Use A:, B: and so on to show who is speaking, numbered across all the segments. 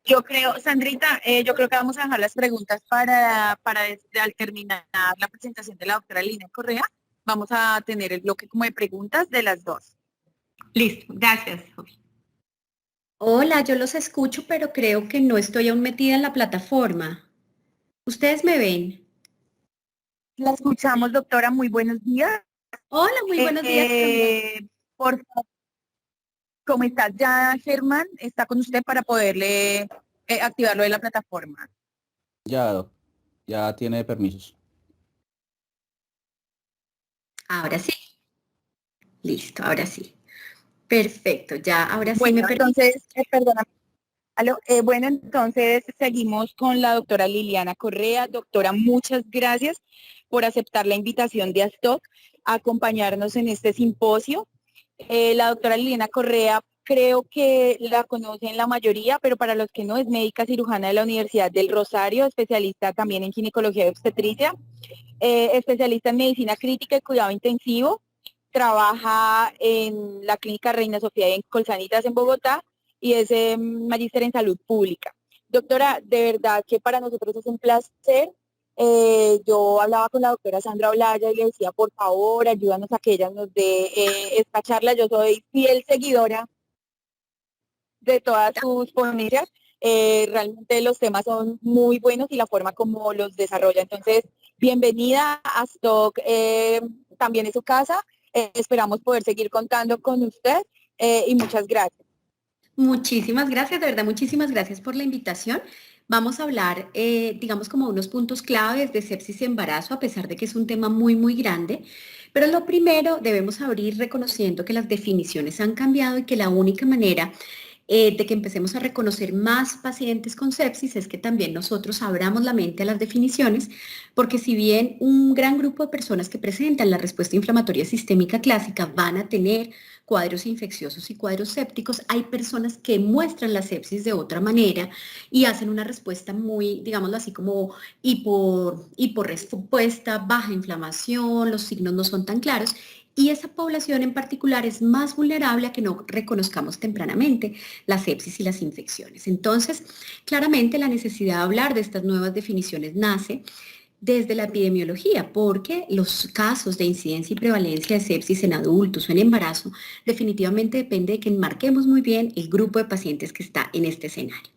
A: Yo creo, Sandrita, yo creo que vamos a dejar las preguntas al terminar la presentación de la doctora Lina Correa. Vamos a tener el bloque como de preguntas de las dos.
B: Listo, gracias, Sofi.
C: Hola, yo los escucho, pero creo que no estoy aún metida en la plataforma. ¿Ustedes me ven?
A: La escuchamos, doctora. Muy buenos días.
C: Hola, muy buenos días también.
A: Por favor, ¿cómo está? Ya Germán está con usted para poderle activarlo de la plataforma.
D: Ya, doc, ya tiene permisos.
C: Ahora sí. Listo, ahora sí. Perfecto, ya, ahora sí me
A: Bueno,
C: permite.
A: entonces, perdóname. Aló, bueno, entonces seguimos con la doctora Liliana Correa. Doctora, muchas gracias por aceptar la invitación de ASTOC a acompañarnos en este simposio. La doctora Liliana Correa, creo que la conocen la mayoría, pero para los que no, es médica cirujana de la Universidad del Rosario, especialista también en ginecología y obstetricia, especialista en medicina crítica y cuidado intensivo. Trabaja en la clínica Reina Sofía y en Colsanitas en Bogotá y es magíster en salud pública. Doctora, de verdad que para nosotros es un placer. Yo hablaba con la doctora Sandra Olaya y le decía, por favor, ayúdanos a que ella nos dé esta charla. Yo soy fiel seguidora de todas sus ponencias. Realmente los temas son muy buenos y la forma como los desarrolla. Entonces, bienvenida a Stock, también es su casa. Esperamos poder seguir contando con usted y muchas gracias.
C: Muchísimas gracias, de verdad, muchísimas gracias por la invitación. Vamos a hablar, digamos, como unos puntos claves de sepsis y embarazo, a pesar de que es un tema muy, muy grande. Pero lo primero, debemos abrir reconociendo que las definiciones han cambiado y que la única manera de que empecemos a reconocer más pacientes con sepsis es que también nosotros abramos la mente a las definiciones, porque si bien un gran grupo de personas que presentan la respuesta inflamatoria sistémica clásica van a tener cuadros infecciosos y cuadros sépticos, hay personas que muestran la sepsis de otra manera y hacen una respuesta muy, digámoslo así, como hiporrespuesta, baja inflamación, los signos no son tan claros. Y esa población en particular es más vulnerable a que no reconozcamos tempranamente la sepsis y las infecciones. Entonces, claramente la necesidad de hablar de estas nuevas definiciones nace desde la epidemiología, porque los casos de incidencia y prevalencia de sepsis en adultos o en embarazo definitivamente depende de que enmarquemos muy bien el grupo de pacientes que está en este escenario.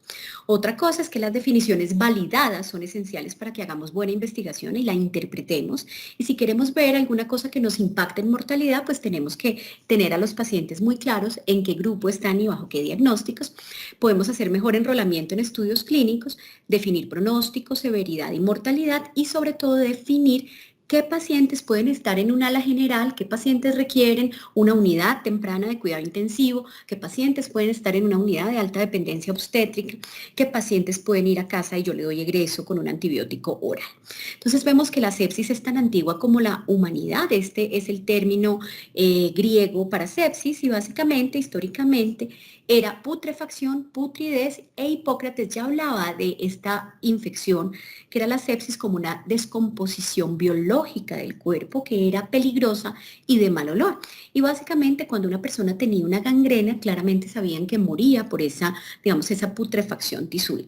C: Otra cosa es que las definiciones validadas son esenciales para que hagamos buena investigación y la interpretemos. Y si queremos ver alguna cosa que nos impacte en mortalidad, pues tenemos que tener a los pacientes muy claros en qué grupo están y bajo qué diagnósticos. Podemos hacer mejor enrolamiento en estudios clínicos, definir pronóstico, severidad y mortalidad y sobre todo definir qué pacientes pueden estar en un ala general, qué pacientes requieren una unidad temprana de cuidado intensivo, qué pacientes pueden estar en una unidad de alta dependencia obstétrica, qué pacientes pueden ir a casa y yo le doy egreso con un antibiótico oral. Entonces vemos que la sepsis es tan antigua como la humanidad. Este es el término griego para sepsis y básicamente, históricamente, era putrefacción, putridez e Hipócrates ya hablaba de esta infección que era la sepsis como una descomposición biológica del cuerpo que era peligrosa y de mal olor. Y básicamente cuando una persona tenía una gangrena, claramente sabían que moría por esa, digamos, esa putrefacción tisular.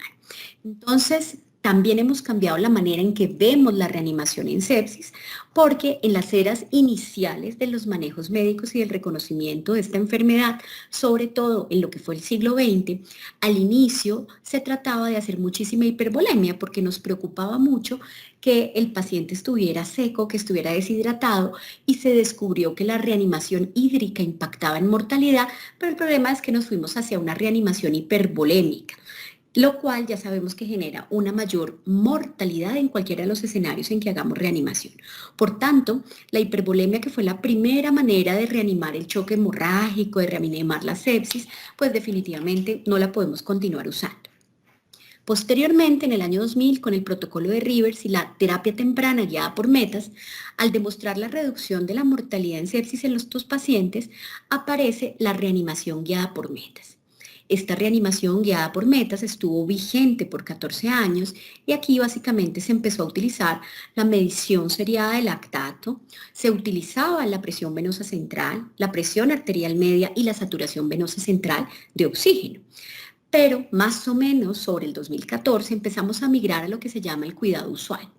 C: Entonces, también hemos cambiado la manera en que vemos la reanimación en sepsis, porque en las eras iniciales de los manejos médicos y del reconocimiento de esta enfermedad, sobre todo en lo que fue el siglo XX, al inicio se trataba de hacer muchísima hipervolemia porque nos preocupaba mucho que el paciente estuviera seco, que estuviera deshidratado y se descubrió que la reanimación hídrica impactaba en mortalidad, pero el problema es que nos fuimos hacia una reanimación hipervolémica, lo cual ya sabemos que genera una mayor mortalidad en cualquiera de los escenarios en que hagamos reanimación. Por tanto, la hipervolemia, que fue la primera manera de reanimar el choque hemorrágico, de reanimar la sepsis, pues definitivamente no la podemos continuar usando. Posteriormente, en el año 2000, con el protocolo de Rivers y la terapia temprana guiada por metas, al demostrar la reducción de la mortalidad en sepsis en estos pacientes, aparece la reanimación guiada por metas. Esta reanimación guiada por metas estuvo vigente por 14 años y aquí básicamente se empezó a utilizar la medición seriada de lactato, se utilizaba la presión venosa central, la presión arterial media y la saturación venosa central de oxígeno. Pero más o menos sobre el 2014 empezamos a migrar a lo que se llama el cuidado usual.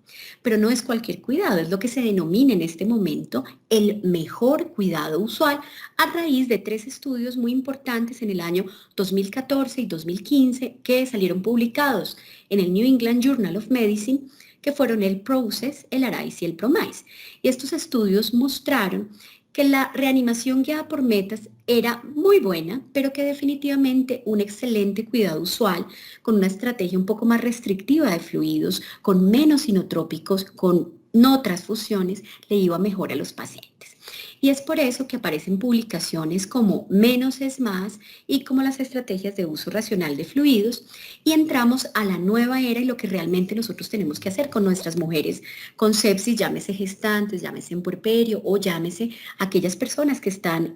C: Pero no es cualquier cuidado, es lo que se denomina en este momento el mejor cuidado usual a raíz de 3 estudios muy importantes en el año 2014 y 2015 que salieron publicados en el New England Journal of Medicine, que fueron el PROCESS, el ARISE y el PROMISE. Y estos estudios mostraron que la reanimación guiada por metas era muy buena, pero que definitivamente un excelente cuidado usual, con una estrategia un poco más restrictiva de fluidos, con menos inotrópicos, con no transfusiones, le iba mejor a los pacientes. Y es por eso que aparecen publicaciones como Menos es Más y como las estrategias de uso racional de fluidos, y entramos a la nueva era y lo que realmente nosotros tenemos que hacer con nuestras mujeres con sepsis, llámese gestantes, llámese en puerperio o llámese aquellas personas que están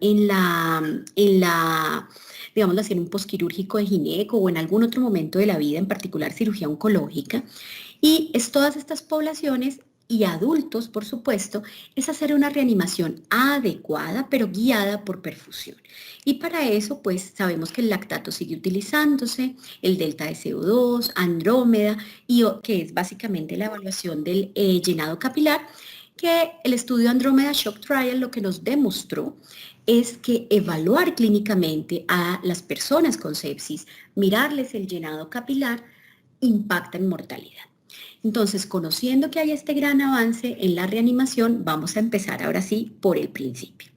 C: digámoslo así, en un posquirúrgico de gineco o en algún otro momento de la vida, en particular cirugía oncológica. Y es todas estas poblaciones y adultos, por supuesto, es hacer una reanimación adecuada, pero guiada por perfusión. Y para eso, pues, sabemos que el lactato sigue utilizándose, el delta de CO2, Andrómeda, que es básicamente la evaluación del llenado capilar, que el estudio Andrómeda Shock Trial lo que nos demostró es que evaluar clínicamente a las personas con sepsis, mirarles el llenado capilar, impacta en mortalidad. Entonces, conociendo que hay este gran avance en la reanimación, vamos a empezar ahora sí por el principio.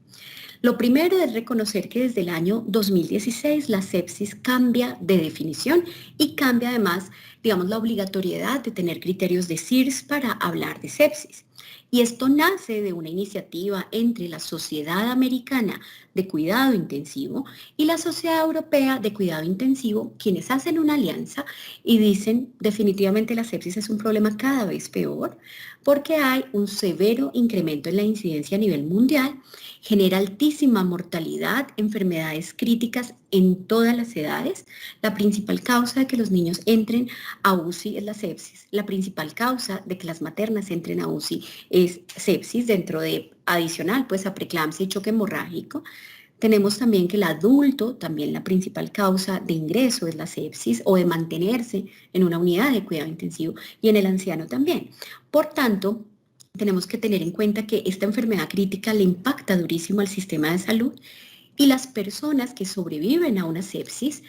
C: Lo primero es reconocer que desde el año 2016 la sepsis cambia de definición y cambia además, digamos, la obligatoriedad de tener criterios de CIRS para hablar de sepsis. Y esto nace de una iniciativa entre la Sociedad Americana de Cuidado Intensivo y la Sociedad Europea de Cuidado Intensivo, quienes hacen una alianza y dicen definitivamente la sepsis es un problema cada vez peor porque hay un severo incremento en la incidencia a nivel mundial, genera altísima mortalidad, enfermedades críticas en todas las edades. La principal causa de que los niños entren a UCI es la sepsis. La principal causa de que las maternas entren a UCI es sepsis, dentro de adicional pues a preeclampsia y choque hemorrágico. Tenemos también que el adulto, también la principal causa de ingreso es la sepsis o de mantenerse en una unidad de cuidado intensivo, y en el anciano también. Por tanto, tenemos que tener en cuenta que esta enfermedad crítica le impacta durísimo al sistema de salud y las personas que sobreviven a una sepsis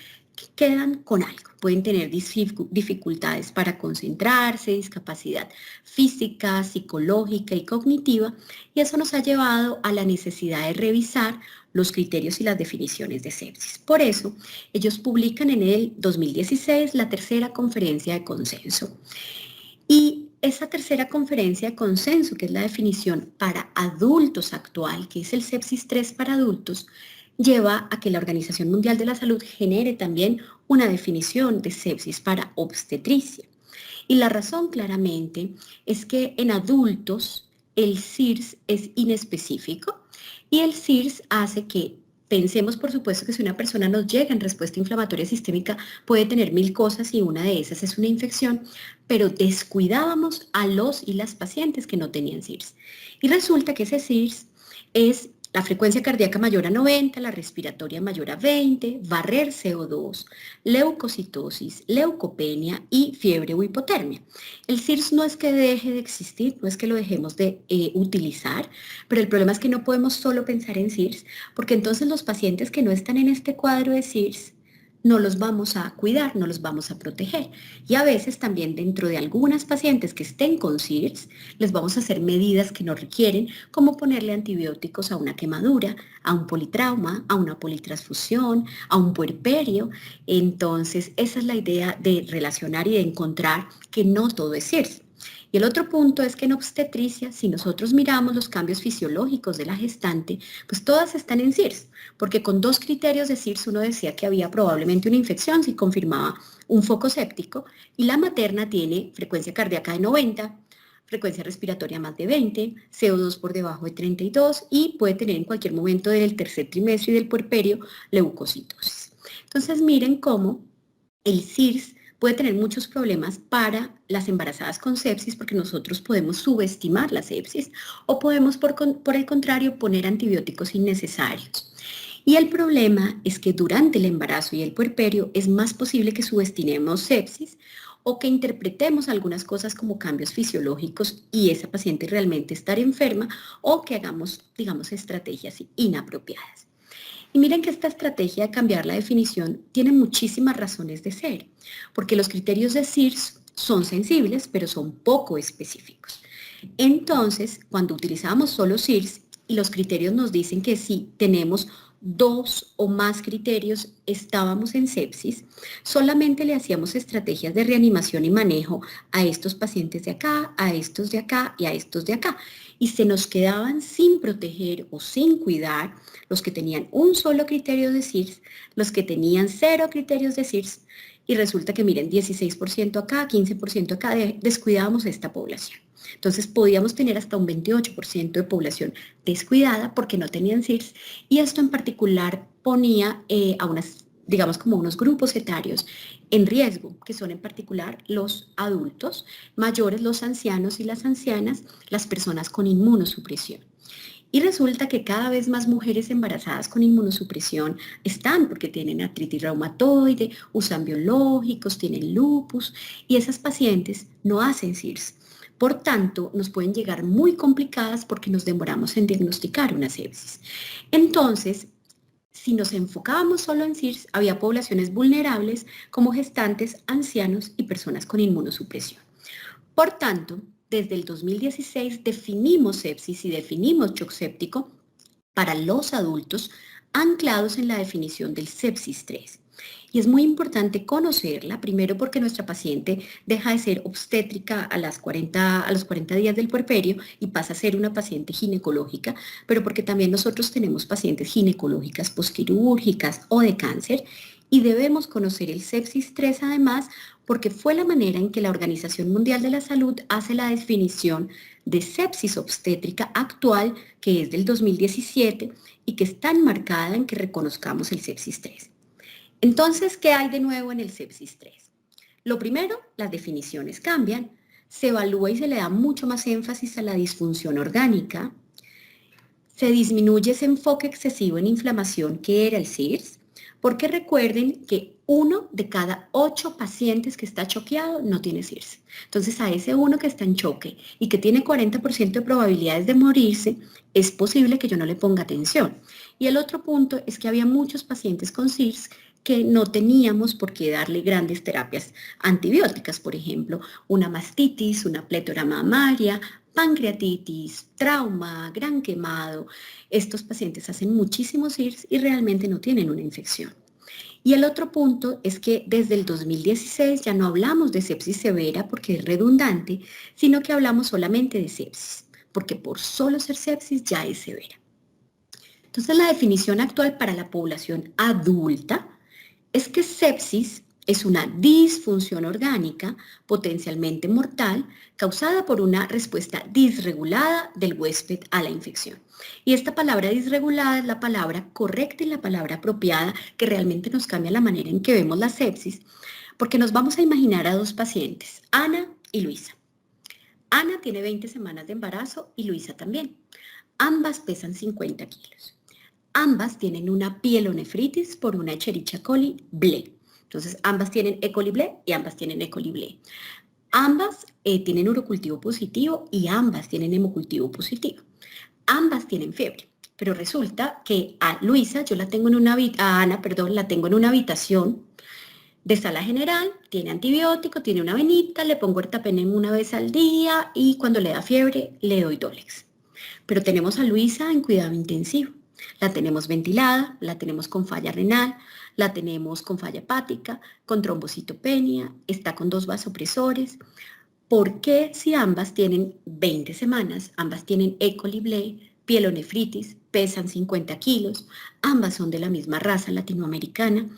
C: quedan con algo. Pueden tener dificultades para concentrarse, discapacidad física, psicológica y cognitiva, y eso nos ha llevado a la necesidad de revisar los criterios y las definiciones de sepsis. Por eso, ellos publican en el 2016 la tercera conferencia de consenso. Y esa tercera conferencia de consenso, que es la definición para adultos actual, que es el sepsis 3 para adultos, lleva a que la Organización Mundial de la Salud genere también una definición de sepsis para obstetricia. Y la razón claramente es que en adultos el CIRS es inespecífico y el CIRS hace que pensemos, por supuesto, que si una persona nos llega en respuesta inflamatoria sistémica puede tener 1000 cosas y una de esas es una infección, pero descuidábamos a los y las pacientes que no tenían CIRS. Y resulta que ese CIRS es la frecuencia cardíaca mayor a 90, la respiratoria mayor a 20, barrer CO2, leucocitosis, leucopenia y fiebre o hipotermia. El CIRS no es que deje de existir, no es que lo dejemos de utilizar, pero el problema es que no podemos solo pensar en CIRS, porque entonces los pacientes que no están en este cuadro de CIRS no los vamos a cuidar, no los vamos a proteger. Y a veces también dentro de algunas pacientes que estén con CIRS, les vamos a hacer medidas que no requieren, como ponerle antibióticos a una quemadura, a un politrauma, a una politransfusión, a un puerperio. Entonces, esa es la idea de relacionar y de encontrar que no todo es CIRS. Y el otro punto es que en obstetricia, si nosotros miramos los cambios fisiológicos de la gestante, pues todas están en CIRS, porque con 2 criterios de CIRS uno decía que había probablemente una infección si confirmaba un foco séptico, y la materna tiene frecuencia cardíaca de 90, frecuencia respiratoria más de 20, CO2 por debajo de 32 y puede tener en cualquier momento del tercer trimestre y del puerperio leucocitosis. Entonces miren cómo el CIRS puede tener muchos problemas para las embarazadas con sepsis porque nosotros podemos subestimar la sepsis o podemos por el contrario poner antibióticos innecesarios. Y el problema es que durante el embarazo y el puerperio es más posible que subestimemos sepsis o que interpretemos algunas cosas como cambios fisiológicos y esa paciente realmente estar enferma, o que hagamos, digamos, estrategias inapropiadas. Y miren que esta estrategia de cambiar la definición tiene muchísimas razones de ser, porque los criterios de SIRS son sensibles, pero son poco específicos. Entonces, cuando utilizamos solo SIRS y los criterios nos dicen que si tenemos 2 o más criterios, estábamos en sepsis, solamente le hacíamos estrategias de reanimación y manejo a estos pacientes de acá, a estos de acá y a estos de acá. Y se nos quedaban sin proteger o sin cuidar los que tenían un solo criterio de SIRS, los que tenían 0 criterios de SIRS, y resulta que miren, 16% acá, 15% acá, descuidábamos esta población. Entonces podíamos tener hasta un 28% de población descuidada porque no tenían SIRS, y esto en particular ponía a unas, digamos, como unos grupos etarios en riesgo, que son en particular los adultos mayores, los ancianos y las ancianas, las personas con inmunosupresión. Y resulta que cada vez más mujeres embarazadas con inmunosupresión están, porque tienen artritis reumatoide, usan biológicos, tienen lupus, y esas pacientes no hacen SIRS. Por tanto, nos pueden llegar muy complicadas porque nos demoramos en diagnosticar una sepsis. Entonces, si nos enfocábamos solo en SIRS, había poblaciones vulnerables como gestantes, ancianos y personas con inmunosupresión. Por tanto, desde el 2016 definimos sepsis y definimos shock séptico para los adultos anclados en la definición del sepsis 3. Y es muy importante conocerla, primero porque nuestra paciente deja de ser obstétrica a los 40 días del puerperio y pasa a ser una paciente ginecológica, pero porque también nosotros tenemos pacientes ginecológicas postquirúrgicas o de cáncer, y debemos conocer el sepsis 3 además porque fue la manera en que la Organización Mundial de la Salud hace la definición de sepsis obstétrica actual, que es del 2017 y que está enmarcada en que reconozcamos el sepsis 3. Entonces, ¿qué hay de nuevo en el sepsis 3? Lo primero, las definiciones cambian, se evalúa y se le da mucho más énfasis a la disfunción orgánica, se disminuye ese enfoque excesivo en inflamación que era el SIRS, porque recuerden que 1 de cada 8 pacientes que está choqueado no tiene SIRS. Entonces, a ese 1 que está en choque y que tiene 40% de probabilidades de morirse, es posible que yo no le ponga atención. Y el otro punto es que había muchos pacientes con SIRS que no teníamos por qué darle grandes terapias antibióticas, por ejemplo, una mastitis, una plétora mamaria, pancreatitis, trauma, gran quemado. Estos pacientes hacen muchísimos SIRS y realmente no tienen una infección. Y el otro punto es que desde el 2016 ya no hablamos de sepsis severa porque es redundante, sino que hablamos solamente de sepsis, porque por solo ser sepsis ya es severa. Entonces, la definición actual para la población adulta es que sepsis es una disfunción orgánica potencialmente mortal causada por una respuesta disregulada del huésped a la infección. Y esta palabra disregulada es la palabra correcta y la palabra apropiada que realmente nos cambia la manera en que vemos la sepsis, porque nos vamos a imaginar a 2 pacientes, Ana y Luisa. Ana tiene 20 semanas de embarazo y Luisa también. Ambas pesan 50 kilos. Ambas tienen una pielonefritis por una Escherichia coli ble. Entonces, ambas tienen E. coli ble y ambas tienen E. coli ble. Ambas tienen urocultivo positivo y ambas tienen hemocultivo positivo. Ambas tienen fiebre, pero resulta que a Luisa yo la tengo a Ana, la tengo en una habitación de sala general, tiene antibiótico, tiene una venita, le pongo ertapenem una vez al día y cuando le da fiebre le doy Dolex. Pero tenemos a Luisa en cuidado intensivo. La tenemos ventilada, la tenemos con falla renal, la tenemos con falla hepática, con trombocitopenia, está con 2 vasopresores. ¿Por qué si ambas tienen 20 semanas, ambas tienen E. coli ble, pielonefritis, pesan 50 kilos, ambas son de la misma raza latinoamericana?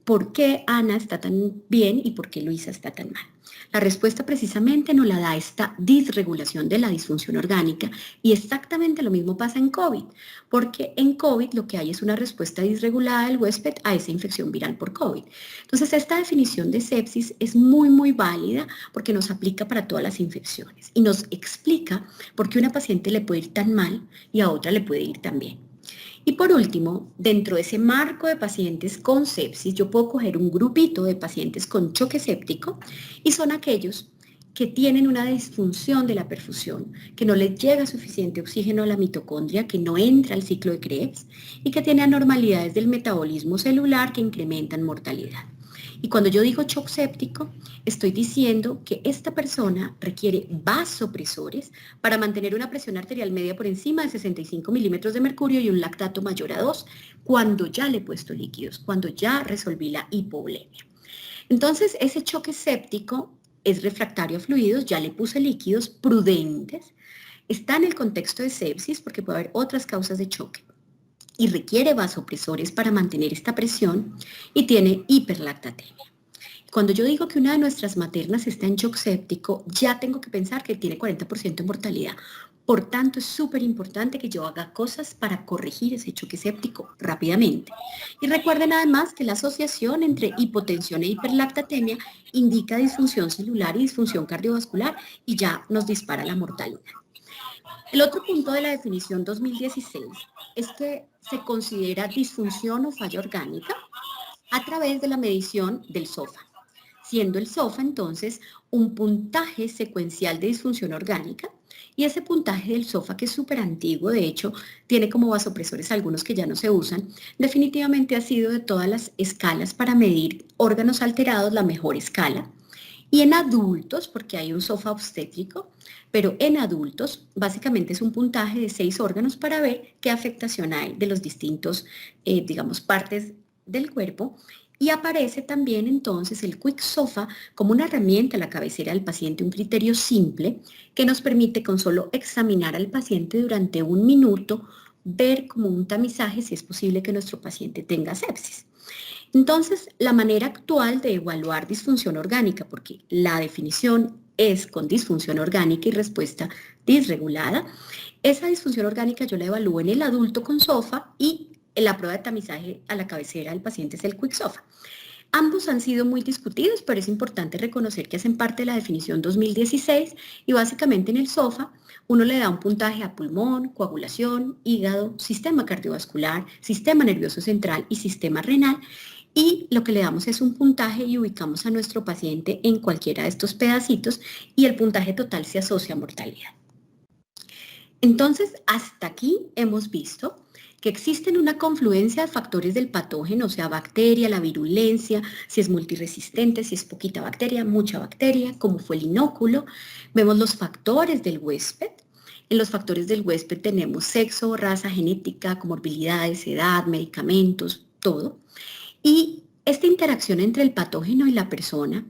C: ¿Por qué Ana está tan bien y por qué Luisa está tan mal? La respuesta precisamente nos la da esta disregulación de la disfunción orgánica, y exactamente lo mismo pasa en COVID, porque en COVID lo que hay es una respuesta disregulada del huésped a esa infección viral por COVID. Entonces, esta definición de sepsis es muy, muy válida porque nos aplica para todas las infecciones y nos explica por qué a una paciente le puede ir tan mal y a otra le puede ir tan bien. Y por último, dentro de ese marco de pacientes con sepsis, yo puedo coger un grupito de pacientes con choque séptico y son aquellos que tienen una disfunción de la perfusión, que no les llega suficiente oxígeno a la mitocondria, que no entra al ciclo de Krebs y que tiene anormalidades del metabolismo celular que incrementan mortalidad. Y cuando yo digo shock séptico, estoy diciendo que esta persona requiere vasopresores para mantener una presión arterial media por encima de 65 milímetros de mercurio y un lactato mayor a 2 cuando ya le he puesto líquidos, cuando ya resolví la hipovolemia. Entonces, ese choque séptico es refractario a fluidos, ya le puse líquidos prudentes, está en el contexto de sepsis porque puede haber otras causas de choque y requiere vasopresores para mantener esta presión y tiene hiperlactatemia. Cuando yo digo que una de nuestras maternas está en shock séptico, ya tengo que pensar que tiene 40% de mortalidad. Por tanto, es súper importante que yo haga cosas para corregir ese choque séptico rápidamente. Y recuerden además que la asociación entre hipotensión e hiperlactatemia indica disfunción celular y disfunción cardiovascular y ya nos dispara la mortalidad. El otro punto de la definición 2016 es que se considera disfunción o falla orgánica a través de la medición del SOFA, siendo el SOFA entonces un puntaje secuencial de disfunción orgánica y ese puntaje del SOFA, que es súper antiguo, de hecho tiene como vasopresores algunos que ya no se usan, definitivamente ha sido de todas las escalas para medir órganos alterados la mejor escala. Y en adultos, porque hay un SOFA obstétrico, pero en adultos básicamente es un puntaje de 6 órganos para ver qué afectación hay de los distintos, digamos, partes del cuerpo. Y aparece también entonces el Quick SOFA como una herramienta a la cabecera del paciente, un criterio simple que nos permite con solo examinar al paciente durante 1 minuto, ver como un tamizaje si es posible que nuestro paciente tenga sepsis. Entonces, la manera actual de evaluar disfunción orgánica, porque la definición es con disfunción orgánica y respuesta disregulada, esa disfunción orgánica yo la evalúo en el adulto con SOFA y la prueba de tamizaje a la cabecera del paciente es el Quick SOFA. Ambos han sido muy discutidos, pero es importante reconocer que hacen parte de la definición 2016 y básicamente en el SOFA uno le da un puntaje a pulmón, coagulación, hígado, sistema cardiovascular, sistema nervioso central y sistema renal. Y lo que le damos es un puntaje y ubicamos a nuestro paciente en cualquiera de estos pedacitos y el puntaje total se asocia a mortalidad. Entonces, hasta aquí hemos visto que existen una confluencia de factores del patógeno, o sea, bacteria, la virulencia, si es multiresistente, si es poquita bacteria, mucha bacteria, como fue el inóculo. Vemos los factores del huésped. En los factores del huésped tenemos sexo, raza, genética, comorbilidades, edad, medicamentos, todo. Y esta interacción entre el patógeno y la persona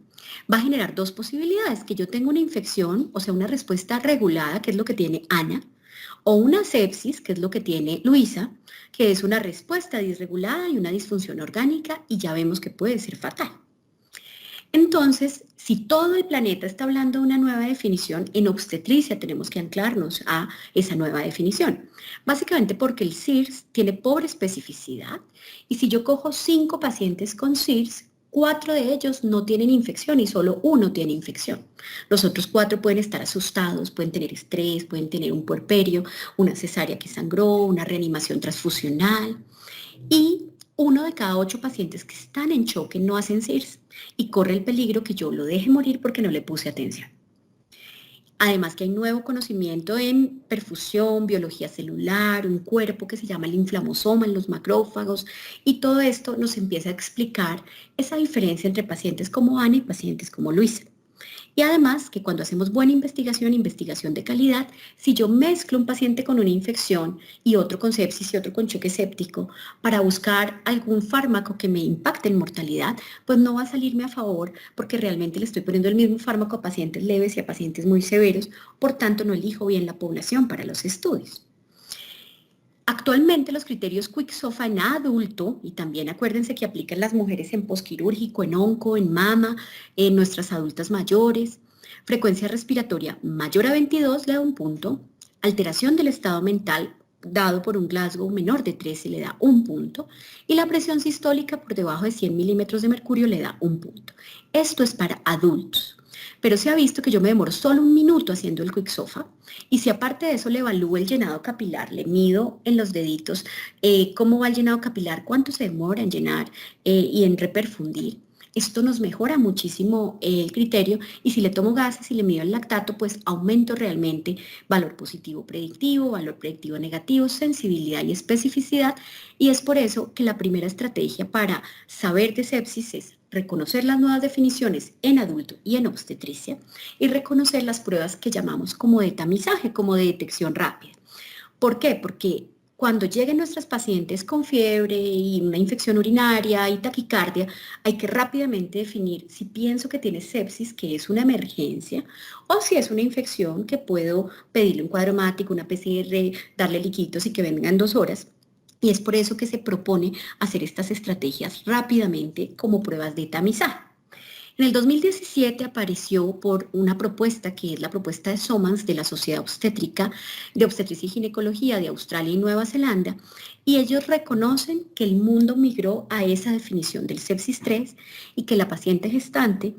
C: va a generar 2 posibilidades, que yo tenga una infección, o sea, una respuesta regulada, que es lo que tiene Ana, o una sepsis, que es lo que tiene Luisa, que es una respuesta disregulada y una disfunción orgánica, y ya vemos que puede ser fatal. Entonces, si todo el planeta está hablando de una nueva definición, en obstetricia tenemos que anclarnos a esa nueva definición. Básicamente porque el CIRS tiene pobre especificidad y si yo cojo 5 pacientes con CIRS, 4 de ellos no tienen infección y solo 1 tiene infección. Los otros 4 pueden estar asustados, pueden tener estrés, pueden tener un puerperio, una cesárea que sangró, una reanimación transfusional y 1 de cada 8 pacientes que están en choque no hacen CIRS y corre el peligro que yo lo deje morir porque no le puse atención. Además que hay nuevo conocimiento en perfusión, biología celular, un cuerpo que se llama el inflamosoma en los macrófagos y todo esto nos empieza a explicar esa diferencia entre pacientes como Ana y pacientes como Luisa. Y además que cuando hacemos buena investigación de calidad, si yo mezclo un paciente con una infección y otro con sepsis y otro con choque séptico para buscar algún fármaco que me impacte en mortalidad, pues no va a salirme a favor porque realmente le estoy poniendo el mismo fármaco a pacientes leves y a pacientes muy severos, por tanto no elijo bien la población para los estudios. Actualmente los criterios Quick SOFA en adulto, y también acuérdense que aplican las mujeres en posquirúrgico, en onco, en mama, en nuestras adultas mayores, frecuencia respiratoria mayor a 22 le da 1 punto, alteración del estado mental dado por un Glasgow menor de 13 le da 1 punto, y la presión sistólica por debajo de 100 milímetros de mercurio le da 1 punto. Esto es para adultos. pero se ha visto que yo me demoro solo 1 minuto haciendo el Quick Sofa, y si aparte de eso le evalúo el llenado capilar, le mido en los deditos cómo va el llenado capilar, cuánto se demora en llenar y en reperfundir, esto nos mejora muchísimo el criterio, y si le tomo gases y le mido el lactato, pues aumento realmente valor positivo predictivo, valor predictivo negativo, sensibilidad y especificidad, y es por eso que la primera estrategia para saber de sepsis es reconocer las nuevas definiciones en adulto y en obstetricia, y reconocer las pruebas que llamamos como de tamizaje, como de detección rápida. ¿Por qué? Porque cuando lleguen nuestras pacientes con fiebre y una infección urinaria y taquicardia, hay que rápidamente definir si pienso que tiene sepsis, que es una emergencia, o si es una infección que puedo pedirle un cuadro hemático, una PCR, darle liquiditos y que venga en 2 horas. Y es por eso que se propone hacer estas estrategias rápidamente como pruebas de tamizaje. En el 2017 apareció por una propuesta que es la propuesta de SOMANS de la Sociedad Obstétrica de Obstetricia y Ginecología de Australia y Nueva Zelanda, y ellos reconocen que el mundo migró a esa definición del sepsis 3 y que la paciente gestante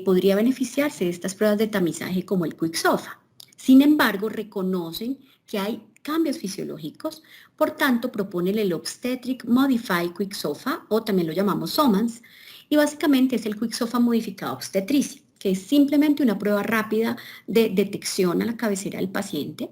C: podría beneficiarse de estas pruebas de tamizaje como el Quick Sofa. Sin embargo, reconocen que hay cambios fisiológicos, por tanto proponen el Obstetric Modified Quick Sofa, o también lo llamamos SOMANS, y básicamente es el Quick Sofa modificado obstetricia, que es simplemente una prueba rápida de detección a la cabecera del paciente.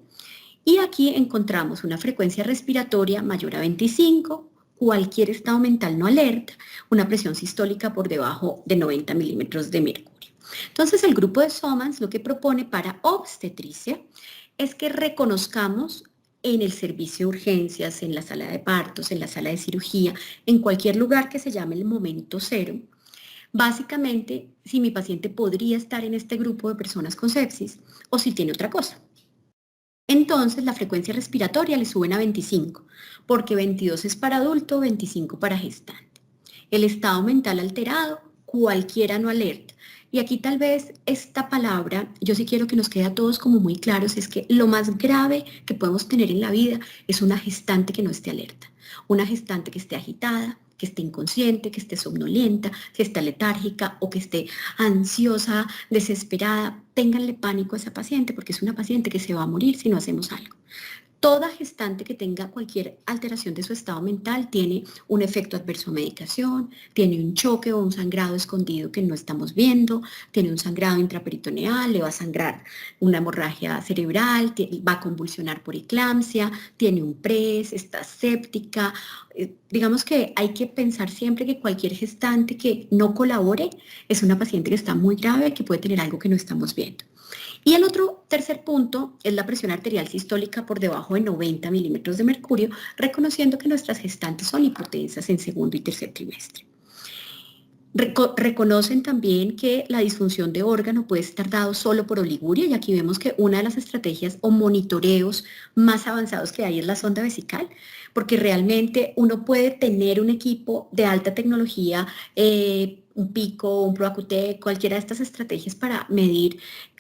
C: Y aquí encontramos una frecuencia respiratoria mayor a 25, cualquier estado mental no alerta, una presión sistólica por debajo de 90 milímetros de mercurio. Entonces, el grupo de SOMANS lo que propone para obstetricia es que reconozcamos en el servicio de urgencias, en la sala de partos, en la sala de cirugía, en cualquier lugar que se llame el momento cero, básicamente si mi paciente podría estar en este grupo de personas con sepsis o si tiene otra cosa. Entonces la frecuencia respiratoria le suben a 25, porque 22 es para adulto, 25 para gestante. El estado mental alterado, cualquiera no alerta. Y aquí tal vez esta palabra, yo sí quiero que nos quede a todos como muy claros, es que lo más grave que podemos tener en la vida es una gestante que no esté alerta, una gestante que esté agitada, que esté inconsciente, que esté somnolienta, que esté letárgica o que esté ansiosa, desesperada. Ténganle pánico a esa paciente porque es una paciente que se va a morir si no hacemos algo. Toda gestante que tenga cualquier alteración de su estado mental tiene un efecto adverso a medicación, tiene un choque o un sangrado escondido que no estamos viendo, tiene un sangrado intraperitoneal, le va a sangrar una hemorragia cerebral, va a convulsionar por eclampsia, tiene un PRES, está séptica. Digamos que hay que pensar siempre que cualquier gestante que no colabore es una paciente que está muy grave, que puede tener algo que no estamos viendo. Y el otro tercer punto es la presión arterial sistólica por debajo de 90 milímetros de mercurio, reconociendo que nuestras gestantes son hipotensas en segundo y tercer trimestre. Reconocen también que la disfunción de órgano puede estar dado solo por oliguria, y aquí vemos que una de las estrategias o monitoreos más avanzados que hay es la sonda vesical, porque realmente uno puede tener un equipo de alta tecnología, un Pico, un ProAcuTech, cualquiera de estas estrategias para medir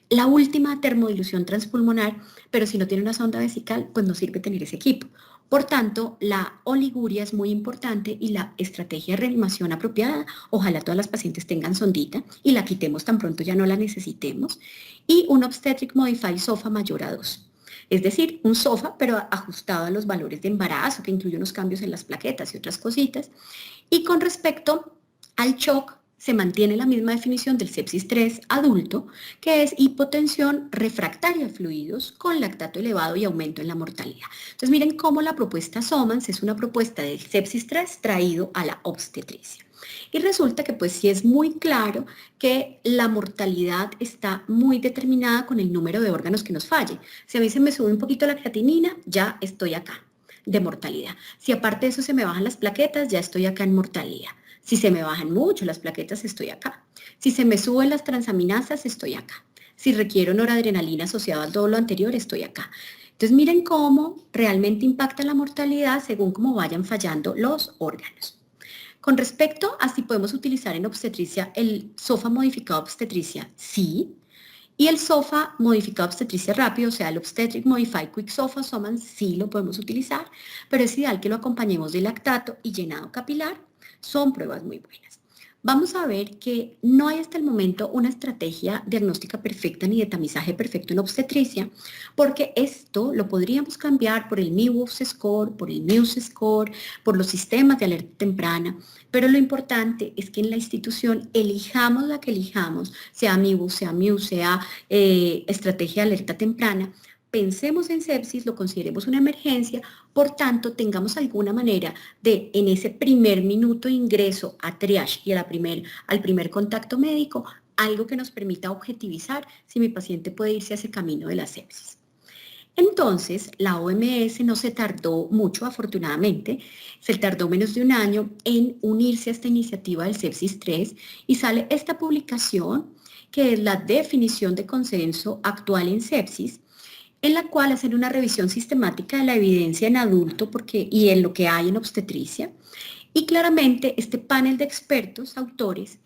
C: la última termodilución transpulmonar, pero si no tiene una sonda vesical, pues no sirve tener ese equipo. Por tanto, la oliguria es muy importante y la estrategia de reanimación apropiada, ojalá todas las pacientes tengan sondita y la quitemos tan pronto ya no la necesitemos, y un Obstetric Modified SOFA mayor a 2. Es decir, un SOFA, pero ajustado a los valores de embarazo, que incluye unos cambios en las plaquetas y otras cositas. Y con respecto al shock, se mantiene la misma definición del sepsis 3 adulto, que es hipotensión refractaria a fluidos con lactato elevado y aumento en la mortalidad. Entonces miren cómo la propuesta SOMANS es una propuesta del sepsis 3 traído a la obstetricia. Y resulta que pues sí es muy claro que la mortalidad está muy determinada con el número de órganos que nos falle. Si a mí se me sube un poquito la creatinina, ya estoy acá de mortalidad. Si aparte de eso se me bajan las plaquetas, ya estoy acá en mortalidad. Si se me bajan mucho las plaquetas, estoy acá. Si se me suben las transaminasas, estoy acá. Si requiero noradrenalina asociada a todo lo anterior, estoy acá. Entonces miren cómo realmente impacta la mortalidad según cómo vayan fallando los órganos. Con respecto a si podemos utilizar en obstetricia el SOFA modificado obstetricia, sí. Y el SOFA modificado obstetricia rápido, o sea, el Obstetric Modified Quick Sofa, SOMANS, sí lo podemos utilizar, pero es ideal que lo acompañemos de lactato y llenado capilar. Son pruebas muy buenas. vamos a ver que no hay hasta el momento una estrategia diagnóstica perfecta ni de tamizaje perfecto en obstetricia, porque esto lo podríamos cambiar por el MIWOS Score, por el MUSE Score, por los sistemas de alerta temprana, pero lo importante es que en la institución elijamos la que elijamos, sea MIWOS, sea MUSE, sea estrategia de alerta temprana, pensemos en sepsis, lo consideremos una emergencia, por tanto, tengamos alguna manera de, en ese primer minuto de ingreso a triage y al primer contacto médico, algo que nos permita objetivizar si mi paciente puede irse a ese camino de la sepsis. Entonces, la OMS no se tardó mucho, afortunadamente, se tardó menos de un año en unirse a esta iniciativa del Sepsis 3 y sale esta publicación, que es la definición de consenso actual en sepsis, en la cual hacen una revisión sistemática de la evidencia en adulto y en lo que hay en obstetricia. Y claramente este panel de expertos, autores,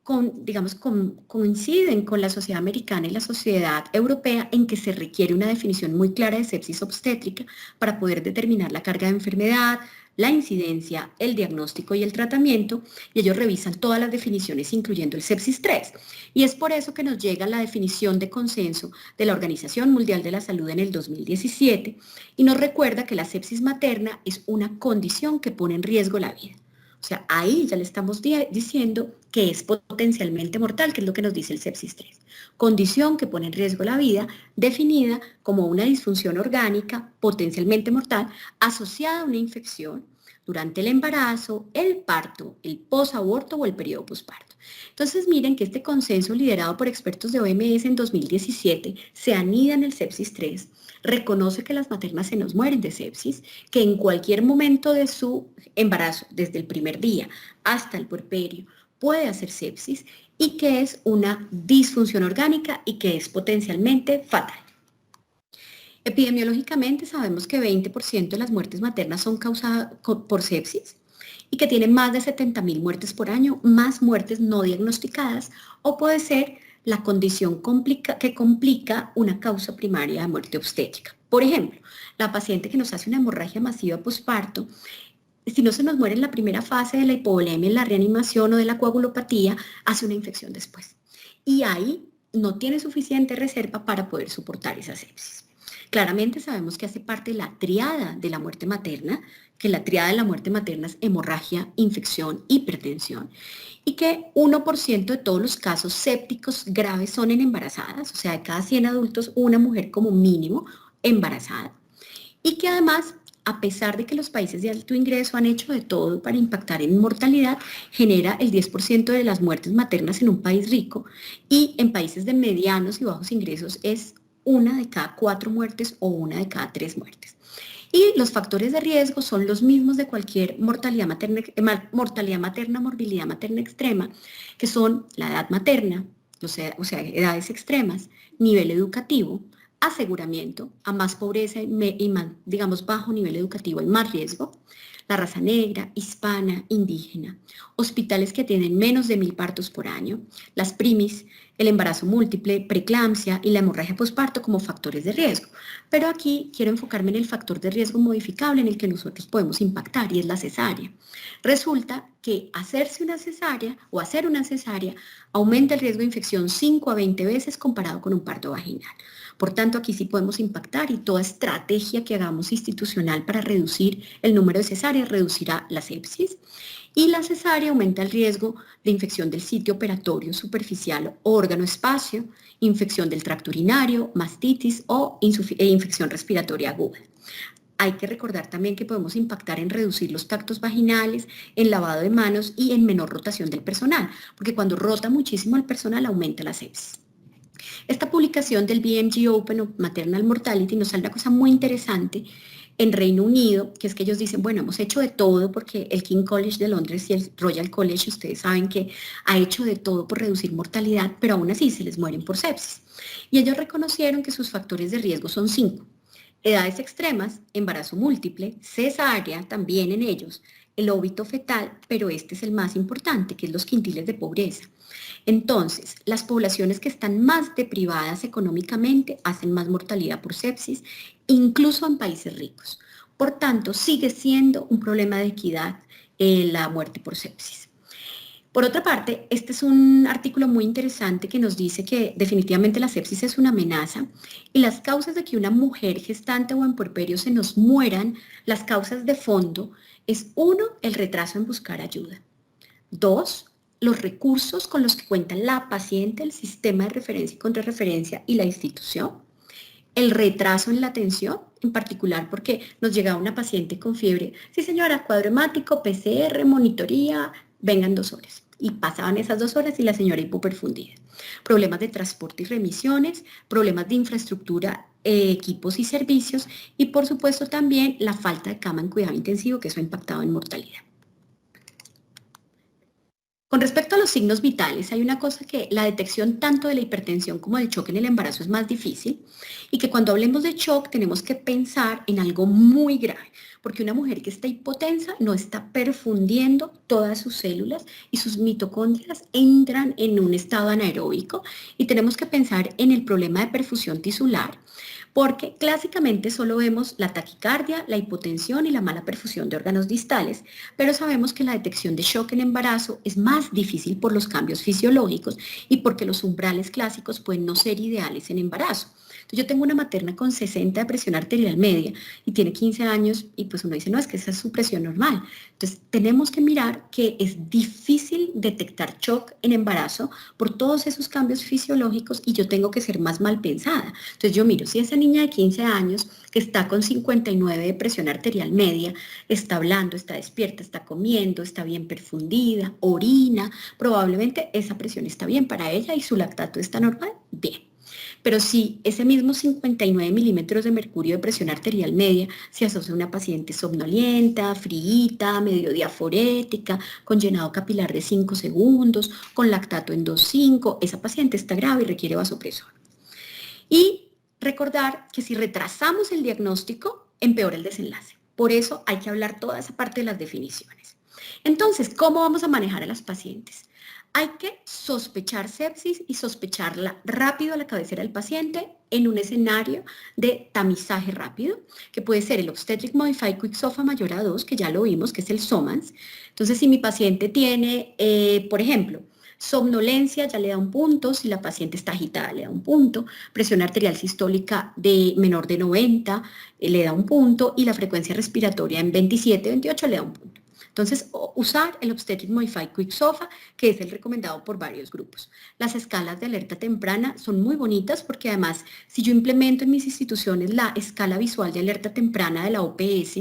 C: coinciden con la sociedad americana y la sociedad europea en que se requiere una definición muy clara de sepsis obstétrica para poder determinar la carga de enfermedad, la incidencia, el diagnóstico y el tratamiento, y ellos revisan todas las definiciones, incluyendo el sepsis 3. Y es por eso que nos llega la definición de consenso de la Organización Mundial de la Salud en el 2017, y nos recuerda que la sepsis materna es una condición que pone en riesgo la vida. O sea, ahí ya le estamos diciendo que es potencialmente mortal, que es lo que nos dice el sepsis 3. Condición que pone en riesgo la vida, definida como una disfunción orgánica potencialmente mortal asociada a una infección durante el embarazo, el parto, el posaborto o el periodo posparto. Entonces miren que este consenso liderado por expertos de OMS en 2017 se anida en el sepsis 3, reconoce que las maternas se nos mueren de sepsis, que en cualquier momento de su embarazo, desde el primer día hasta el puerperio, puede hacer sepsis y que es una disfunción orgánica y que es potencialmente fatal. Epidemiológicamente sabemos que 20% de las muertes maternas son causadas por sepsis y que tienen más de 70.000 muertes por año, más muertes no diagnosticadas, o puede ser la condición que complica una causa primaria de muerte obstétrica. Por ejemplo, la paciente que nos hace una hemorragia masiva posparto, si no se nos muere en la primera fase de la hipovolemia, en la reanimación o de la coagulopatía, hace una infección después. Y ahí no tiene suficiente reserva para poder soportar esa sepsis. Claramente sabemos que hace parte de la triada de la muerte materna, que la triada de la muerte materna es hemorragia, infección, hipertensión, y que 1% de todos los casos sépticos graves son en embarazadas, o sea, de cada 100 adultos, una mujer como mínimo embarazada, y que además, a pesar de que los países de alto ingreso han hecho de todo para impactar en mortalidad, genera el 10% de las muertes maternas en un país rico, y en países de medianos y bajos ingresos es 1 de cada 4 muertes o 1 de cada 3 muertes. Y los factores de riesgo son los mismos de cualquier mortalidad materna, morbilidad materna extrema, que son la edad materna, o sea, edades extremas, nivel educativo, aseguramiento, a más pobreza y más, digamos, bajo nivel educativo hay más riesgo, la raza negra, hispana, indígena, hospitales que atienden menos de 1.000 partos por año, las primis, el embarazo múltiple, preeclampsia y la hemorragia posparto como factores de riesgo. Pero aquí quiero enfocarme en el factor de riesgo modificable en el que nosotros podemos impactar, y es la cesárea. Resulta que hacerse una cesárea o hacer una cesárea aumenta el riesgo de infección 5 a 20 veces comparado con un parto vaginal. Por tanto, aquí sí podemos impactar, y toda estrategia que hagamos institucional para reducir el número de cesáreas reducirá la sepsis. Y la cesárea aumenta el riesgo de infección del sitio operatorio superficial o órgano-espacio, infección del tracto urinario, mastitis o infección respiratoria aguda. Hay que recordar también que podemos impactar en reducir los tactos vaginales, en lavado de manos y en menor rotación del personal, porque cuando rota muchísimo el personal aumenta la sepsis. Esta publicación del BMG Open of Maternal Mortality nos sale una cosa muy interesante en Reino Unido, que es que ellos dicen, bueno, hemos hecho de todo, porque el King College de Londres y el Royal College, ustedes saben que ha hecho de todo por reducir mortalidad, pero aún así se les mueren por sepsis. Y ellos reconocieron que sus factores de riesgo son 5. Edades extremas, embarazo múltiple, cesárea también en ellos, el óbito fetal, pero este es el más importante, que es los quintiles de pobreza. Entonces, las poblaciones que están más deprivadas económicamente hacen más mortalidad por sepsis, incluso en países ricos. Por tanto, sigue siendo un problema de equidad la muerte por sepsis. Por otra parte, este es un artículo muy interesante que nos dice que definitivamente la sepsis es una amenaza y las causas de que una mujer gestante o en puerperio se nos mueran, las causas de fondo, es uno, el retraso en buscar ayuda. Dos, los recursos con los que cuenta la paciente, el sistema de referencia y contrarreferencia y la institución. El retraso en la atención, en particular porque nos llegaba una paciente con fiebre. Sí, señora, cuadro hemático, PCR, monitoría, vengan 2 horas. Y pasaban esas 2 horas y la señora hipoperfundida. Problemas de transporte y remisiones, problemas de infraestructura, equipos y servicios, y por supuesto también la falta de cama en cuidado intensivo, que eso ha impactado en mortalidad. Con respecto a los signos vitales, hay una cosa que la detección tanto de la hipertensión como del shock en el embarazo es más difícil y que cuando hablemos de shock tenemos que pensar en algo muy grave, porque una mujer que está hipotensa no está perfundiendo todas sus células y sus mitocondrias entran en un estado anaeróbico y tenemos que pensar en el problema de perfusión tisular, porque clásicamente solo vemos la taquicardia, la hipotensión y la mala perfusión de órganos distales, pero sabemos que la detección de shock en embarazo es más difícil por los cambios fisiológicos y porque los umbrales clásicos pueden no ser ideales en embarazo. Entonces yo tengo una materna con 60 de presión arterial media y tiene 15 años y pues uno dice, no, es que esa es su presión normal. Entonces tenemos que mirar que es difícil detectar shock en embarazo por todos esos cambios fisiológicos y yo tengo que ser más mal pensada. Entonces yo miro, si esa niña de 15 años que está con 59 de presión arterial media, está hablando, está despierta, está comiendo, está bien perfundida, orina, probablemente esa presión está bien para ella y su lactato está normal, bien. Pero si ese mismo 59 milímetros de mercurio de presión arterial media se asocia a una paciente somnolienta, friita, medio diaforética, con llenado capilar de 5 segundos, con lactato en 2,5, esa paciente está grave y requiere vasopresor. Y recordar que si retrasamos el diagnóstico, empeora el desenlace. Por eso hay que hablar toda esa parte de las definiciones. Entonces, ¿cómo vamos a manejar a las pacientes? Hay que sospechar sepsis y sospecharla rápido a la cabecera del paciente en un escenario de tamizaje rápido, que puede ser el Obstetric Modified Quick SOFA mayor a 2, que ya lo vimos, que es el SOMANS. Entonces, si mi paciente tiene, por ejemplo, somnolencia, ya le da 1 punto, si la paciente está agitada le da 1 punto, presión arterial sistólica de menor de 90 le da 1 punto y la frecuencia respiratoria en 27, 28 le da 1 punto. Entonces, usar el Obstetric Modified Quick SOFA, que es el recomendado por varios grupos. Las escalas de alerta temprana son muy bonitas porque además, si yo implemento en mis instituciones la escala visual de alerta temprana de la OPS,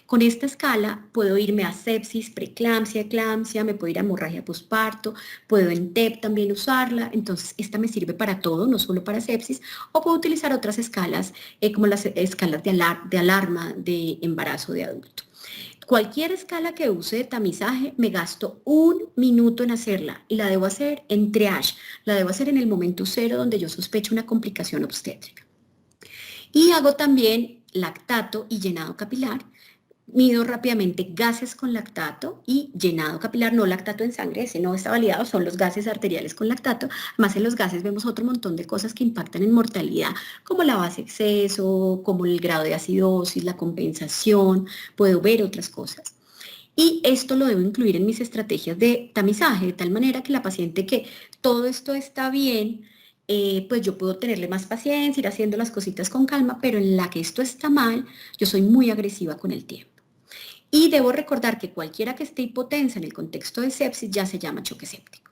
C: con esta escala puedo irme a sepsis, preeclampsia, eclampsia, me puedo ir a hemorragia posparto, puedo en TEP también usarla, entonces esta me sirve para todo, no solo para sepsis, o puedo utilizar otras escalas como las escalas de alarma de embarazo de adulto. Cualquier escala que use de tamizaje, me gasto 1 minuto en hacerla y la debo hacer en triage, la debo hacer en el momento cero donde yo sospecho una complicación obstétrica. Y hago también lactato y llenado capilar. Mido rápidamente gases con lactato y llenado capilar, no lactato en sangre, ese no está validado, son los gases arteriales con lactato. Más en los gases vemos otro montón de cosas que impactan en mortalidad, como la base exceso, como el grado de acidosis, la compensación, puedo ver otras cosas. Y esto lo debo incluir en mis estrategias de tamizaje, de tal manera que la paciente que todo esto está bien, pues yo puedo tenerle más paciencia, ir haciendo las cositas con calma, pero en la que esto está mal, yo soy muy agresiva con el tiempo. Y debo recordar que cualquiera que esté hipotensa en el contexto de sepsis ya se llama choque séptico.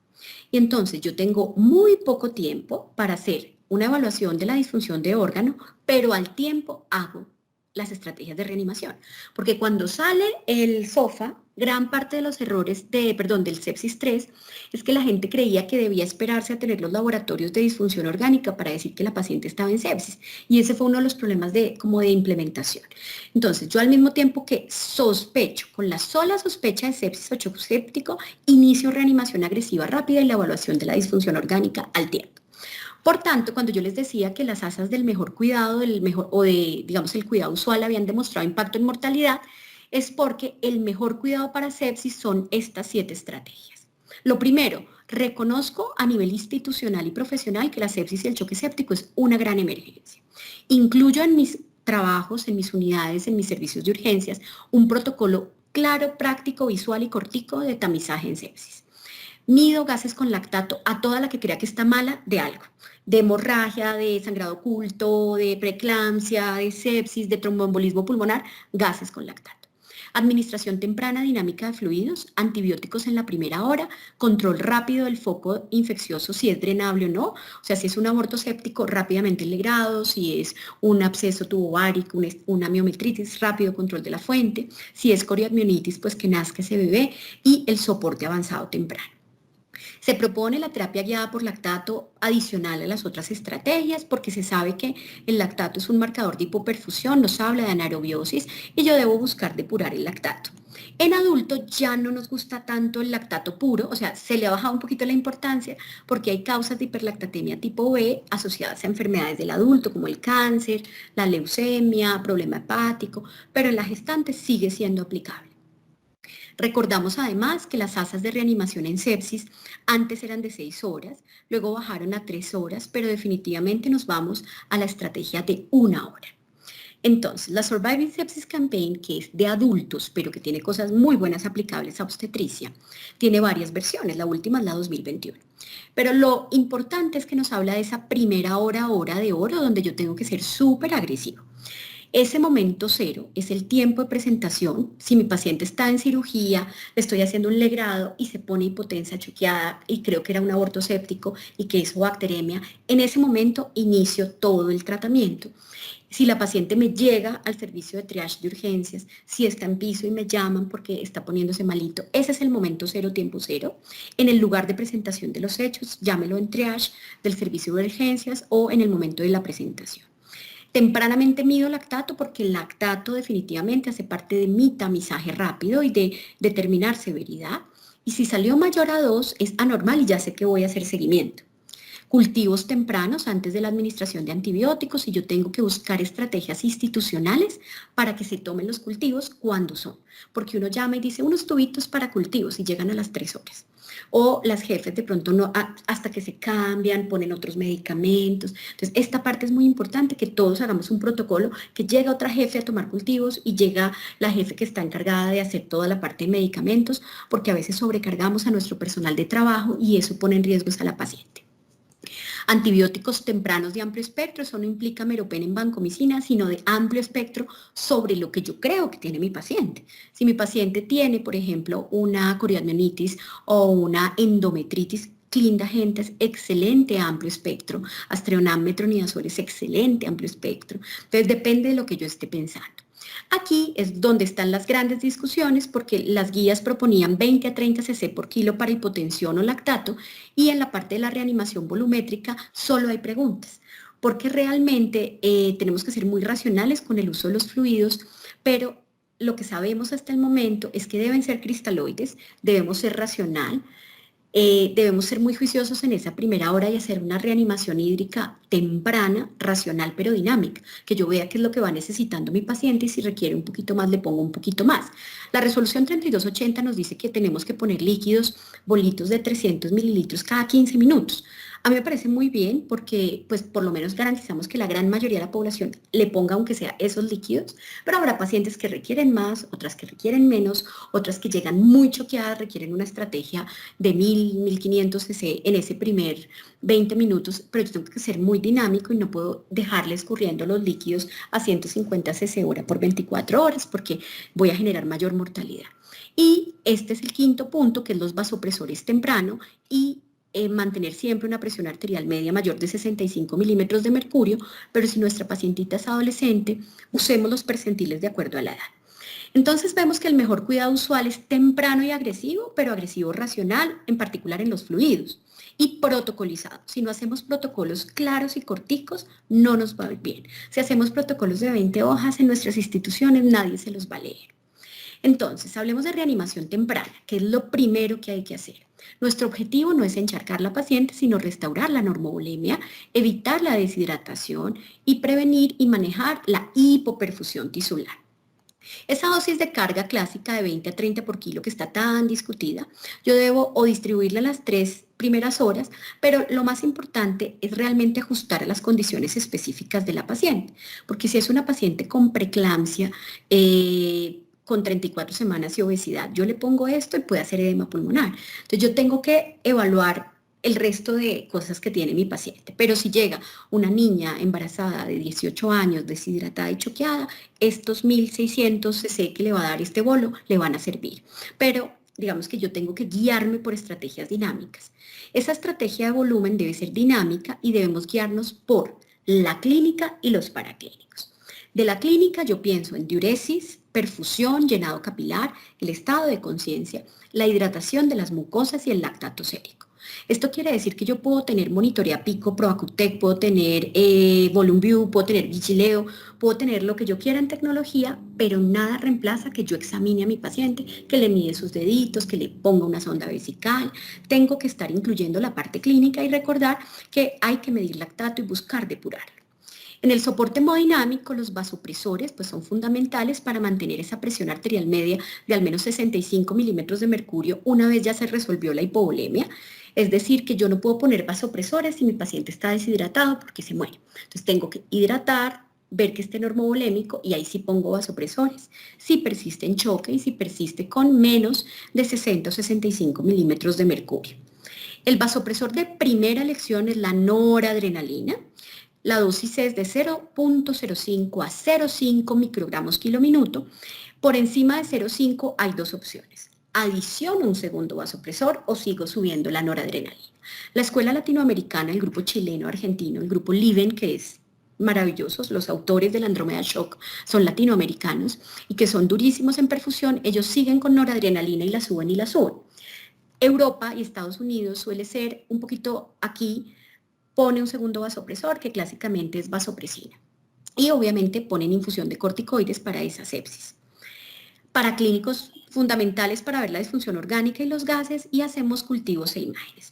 C: Y entonces yo tengo muy poco tiempo para hacer una evaluación de la disfunción de órgano, pero al tiempo hago las estrategias de reanimación. Porque cuando sale el SOFA, gran parte de los errores del sepsis 3 es que la gente creía que debía esperarse a tener los laboratorios de disfunción orgánica para decir que la paciente estaba en sepsis. Y ese fue uno de los problemas de implementación. Entonces, yo al mismo tiempo que sospecho, con la sola sospecha de sepsis o choque séptico, inicio reanimación agresiva rápida y la evaluación de la disfunción orgánica al tiempo. Por tanto, cuando yo les decía que las asas del mejor cuidado, el cuidado usual habían demostrado impacto en mortalidad, es porque el mejor cuidado para sepsis son estas 7 estrategias. Lo primero, reconozco a nivel institucional y profesional que la sepsis y el choque séptico es una gran emergencia. Incluyo en mis trabajos, en mis unidades, en mis servicios de urgencias, un protocolo claro, práctico, visual y cortico de tamizaje en sepsis. Mido gases con lactato a toda la que crea que está mala de algo, de hemorragia, de sangrado oculto, de preeclampsia, de sepsis, de tromboembolismo pulmonar, gases con lactato. Administración temprana dinámica de fluidos, antibióticos en la primera hora, control rápido del foco infeccioso, si es drenable o no, o sea, si es un aborto séptico, rápidamente el legrado, si es un absceso tubovárico, una miometritis, rápido control de la fuente, si es corioamnionitis, pues que nazca ese bebé, y el soporte avanzado temprano. Se propone la terapia guiada por lactato adicional a las otras estrategias porque se sabe que el lactato es un marcador de hipoperfusión, nos habla de anaerobiosis y yo debo buscar depurar el lactato. En adulto ya no nos gusta tanto el lactato puro, o sea, se le ha bajado un poquito la importancia porque hay causas de hiperlactatemia tipo B asociadas a enfermedades del adulto como el cáncer, la leucemia, problema hepático, pero en la gestante sigue siendo aplicable. Recordamos además que las tasas de reanimación en sepsis antes eran de 6 horas, luego bajaron a 3 horas, pero definitivamente nos vamos a la estrategia de 1 hora. Entonces, la Surviving Sepsis Campaign, que es de adultos, pero que tiene cosas muy buenas aplicables a obstetricia, tiene varias versiones, la última es la 2021. Pero lo importante es que nos habla de esa primera hora de oro, donde yo tengo que ser súper agresivo. Ese momento cero es el tiempo de presentación. Si mi paciente está en cirugía, le estoy haciendo un legrado y se pone hipotensa choqueada y creo que era un aborto séptico y que es bacteremia, en ese momento inicio todo el tratamiento. Si la paciente me llega al servicio de triage de urgencias, si está en piso y me llaman porque está poniéndose malito, ese es el momento cero, tiempo cero. En el lugar de presentación de los hechos, llámelo en triage del servicio de urgencias o en el momento de la presentación. Tempranamente mido lactato porque el lactato definitivamente hace parte de mi tamizaje rápido y de determinar severidad. Y si salió mayor a 2 es anormal y ya sé que voy a hacer seguimiento. Cultivos tempranos antes de la administración de antibióticos y yo tengo que buscar estrategias institucionales para que se tomen los cultivos cuando son. Porque uno llama y dice unos tubitos para cultivos y llegan a las 3 horas. O las jefes de pronto no, hasta que se cambian, ponen otros medicamentos. Entonces, esta parte es muy importante, que todos hagamos un protocolo, que llega otra jefe a tomar cultivos y llega la jefe que está encargada de hacer toda la parte de medicamentos, porque a veces sobrecargamos a nuestro personal de trabajo y eso pone en riesgos a la paciente. Antibióticos tempranos de amplio espectro, eso no implica meropenem en vancomicina, sino de amplio espectro sobre lo que yo creo que tiene mi paciente. Si mi paciente tiene, por ejemplo, una corioamnionitis o una endometritis, Clindagente es excelente amplio espectro, Astreonam metronidazol es excelente amplio espectro. Entonces depende de lo que yo esté pensando. Aquí es donde están las grandes discusiones porque las guías proponían 20 a 30 cc por kilo para hipotensión o lactato y en la parte de la reanimación volumétrica solo hay preguntas porque realmente tenemos que ser muy racionales con el uso de los fluidos, pero lo que sabemos hasta el momento es que deben ser cristaloides, debemos ser racional. Debemos ser muy juiciosos en esa primera hora y hacer una reanimación hídrica temprana, racional pero dinámica, que yo vea qué es lo que va necesitando mi paciente y si requiere un poquito más le pongo un poquito más. La resolución 3280 nos dice que tenemos que poner líquidos, bolitos de 300 mililitros cada 15 minutos. A mí me parece muy bien porque pues por lo menos garantizamos que la gran mayoría de la población le ponga aunque sea esos líquidos, pero habrá pacientes que requieren más, otras que requieren menos, otras que llegan muy choqueadas, requieren una estrategia de 1000, 1500 cc en ese primer 20 minutos, pero yo tengo que ser muy dinámico y no puedo dejarle escurriendo los líquidos a 150 cc hora por 24 horas porque voy a generar mayor mortalidad. Y este es el quinto punto, que es los vasopresores temprano y mantener siempre una presión arterial media mayor de 65 milímetros de mercurio, pero si nuestra pacientita es adolescente, usemos los percentiles de acuerdo a la edad. Entonces vemos que el mejor cuidado usual es temprano y agresivo, pero agresivo racional, en particular en los fluidos, y protocolizado. Si no hacemos protocolos claros y corticos, no nos va a ir bien. Si hacemos protocolos de 20 hojas en nuestras instituciones, nadie se los va a leer. Entonces, hablemos de reanimación temprana, que es lo primero que hay que hacer. Nuestro objetivo no es encharcar a la paciente, sino restaurar la normovolemia, evitar la deshidratación y prevenir y manejar la hipoperfusión tisular. Esa dosis de carga clásica de 20 a 30 por kilo que está tan discutida, yo debo o distribuirla en las 3 primeras horas, pero lo más importante es realmente ajustar a las condiciones específicas de la paciente, porque si es una paciente con preeclampsia, con 34 semanas y obesidad. Yo le pongo esto y puede hacer edema pulmonar. Entonces yo tengo que evaluar el resto de cosas que tiene mi paciente. Pero si llega una niña embarazada de 18 años, deshidratada y choqueada, estos 1600 cc que le va a dar este bolo le van a servir. Pero digamos que yo tengo que guiarme por estrategias dinámicas. Esa estrategia de volumen debe ser dinámica y debemos guiarnos por la clínica y los paraclínicos. De la clínica yo pienso en diuresis, perfusión, llenado capilar, el estado de conciencia, la hidratación de las mucosas y el lactato sérico. Esto quiere decir que yo puedo tener monitorea Pico, Proacutec, puedo tener VolumeView, puedo tener Vigileo, puedo tener lo que yo quiera en tecnología, pero nada reemplaza que yo examine a mi paciente, que le mide sus deditos, que le ponga una sonda vesical. Tengo que estar incluyendo la parte clínica y recordar que hay que medir lactato y buscar depurarlo. En el soporte hemodinámico, los vasopresores pues, son fundamentales para mantener esa presión arterial media de al menos 65 milímetros de mercurio una vez ya se resolvió la hipovolemia. Es decir, que yo no puedo poner vasopresores si mi paciente está deshidratado porque se muere. Entonces tengo que hidratar, ver que esté normovolémico y ahí sí pongo vasopresores. Si persiste en choque y si persiste con menos de 60 o 65 milímetros de mercurio. El vasopresor de primera elección es la noradrenalina. La dosis es de 0.05 a 0.5 microgramos kilóminuto. Por encima de 0.5 hay dos opciones. Adiciono un segundo vasopresor o sigo subiendo la noradrenalina. La escuela latinoamericana, el grupo chileno, argentino, el grupo Liven, que es maravillosos, los autores del Andrómeda Shock son latinoamericanos y que son durísimos en perfusión, ellos siguen con noradrenalina y la suben y la suben. Europa y Estados Unidos suele ser un poquito aquí, pone un segundo vasopresor que clásicamente es vasopresina. Y obviamente ponen infusión de corticoides para esa sepsis. Paraclínicos fundamentales para ver la disfunción orgánica y los gases y hacemos cultivos e imágenes.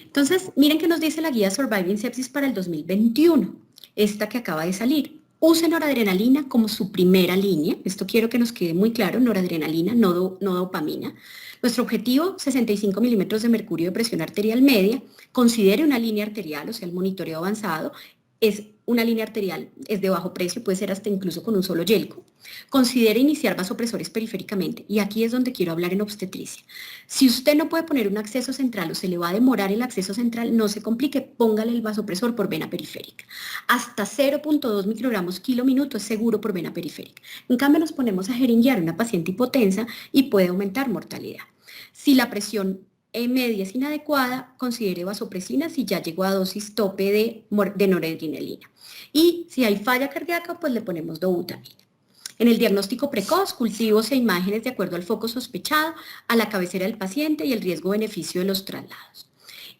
C: Entonces, miren qué nos dice la guía Surviving Sepsis para el 2021, esta que acaba de salir. Use noradrenalina como su primera línea. Esto quiero que nos quede muy claro, noradrenalina, no dopamina. Nuestro objetivo, 65 milímetros de mercurio de presión arterial media. Considere una línea arterial, o sea, el monitoreo avanzado. Es una línea arterial, es de bajo precio, puede ser hasta incluso con un solo yelco. Considere iniciar vasopresores periféricamente, y aquí es donde quiero hablar en obstetricia. Si usted no puede poner un acceso central o se le va a demorar el acceso central, no se complique, póngale el vasopresor por vena periférica. Hasta 0.2 microgramos kilóminuto es seguro por vena periférica. En cambio, nos ponemos a jeringuear a una paciente hipotensa y puede aumentar mortalidad. Si la presión media es inadecuada, considere vasopresina si ya llegó a dosis tope de noradrenalina. Y si hay falla cardíaca, pues le ponemos dobutamina. En el diagnóstico precoz, cultivos e imágenes de acuerdo al foco sospechado, a la cabecera del paciente y el riesgo-beneficio de los traslados.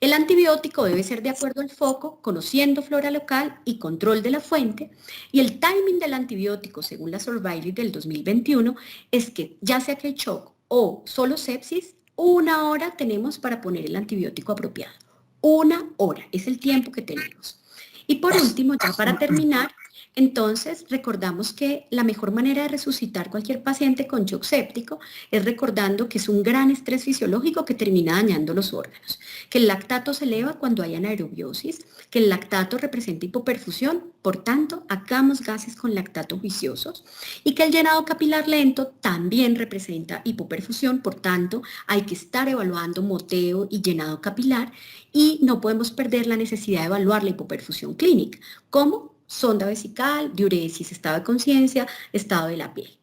C: El antibiótico debe ser de acuerdo al foco, conociendo flora local y control de la fuente. Y el timing del antibiótico, según la Surviving del 2021, es que ya sea que hay shock o solo sepsis, 1 hora tenemos para poner el antibiótico apropiado. 1 hora es el tiempo que tenemos. Y por último, ya para terminar, entonces recordamos que la mejor manera de resucitar cualquier paciente con shock séptico es recordando que es un gran estrés fisiológico que termina dañando los órganos, que el lactato se eleva cuando hay anaerobiosis, que el lactato representa hipoperfusión, por tanto, hagamos gases con lactato juiciosos, y que el llenado capilar lento también representa hipoperfusión, por tanto, hay que estar evaluando moteo y llenado capilar, y no podemos perder la necesidad de evaluar la hipoperfusión clínica. ¿Cómo? Sonda vesical, diuresis, estado de conciencia, estado de la piel.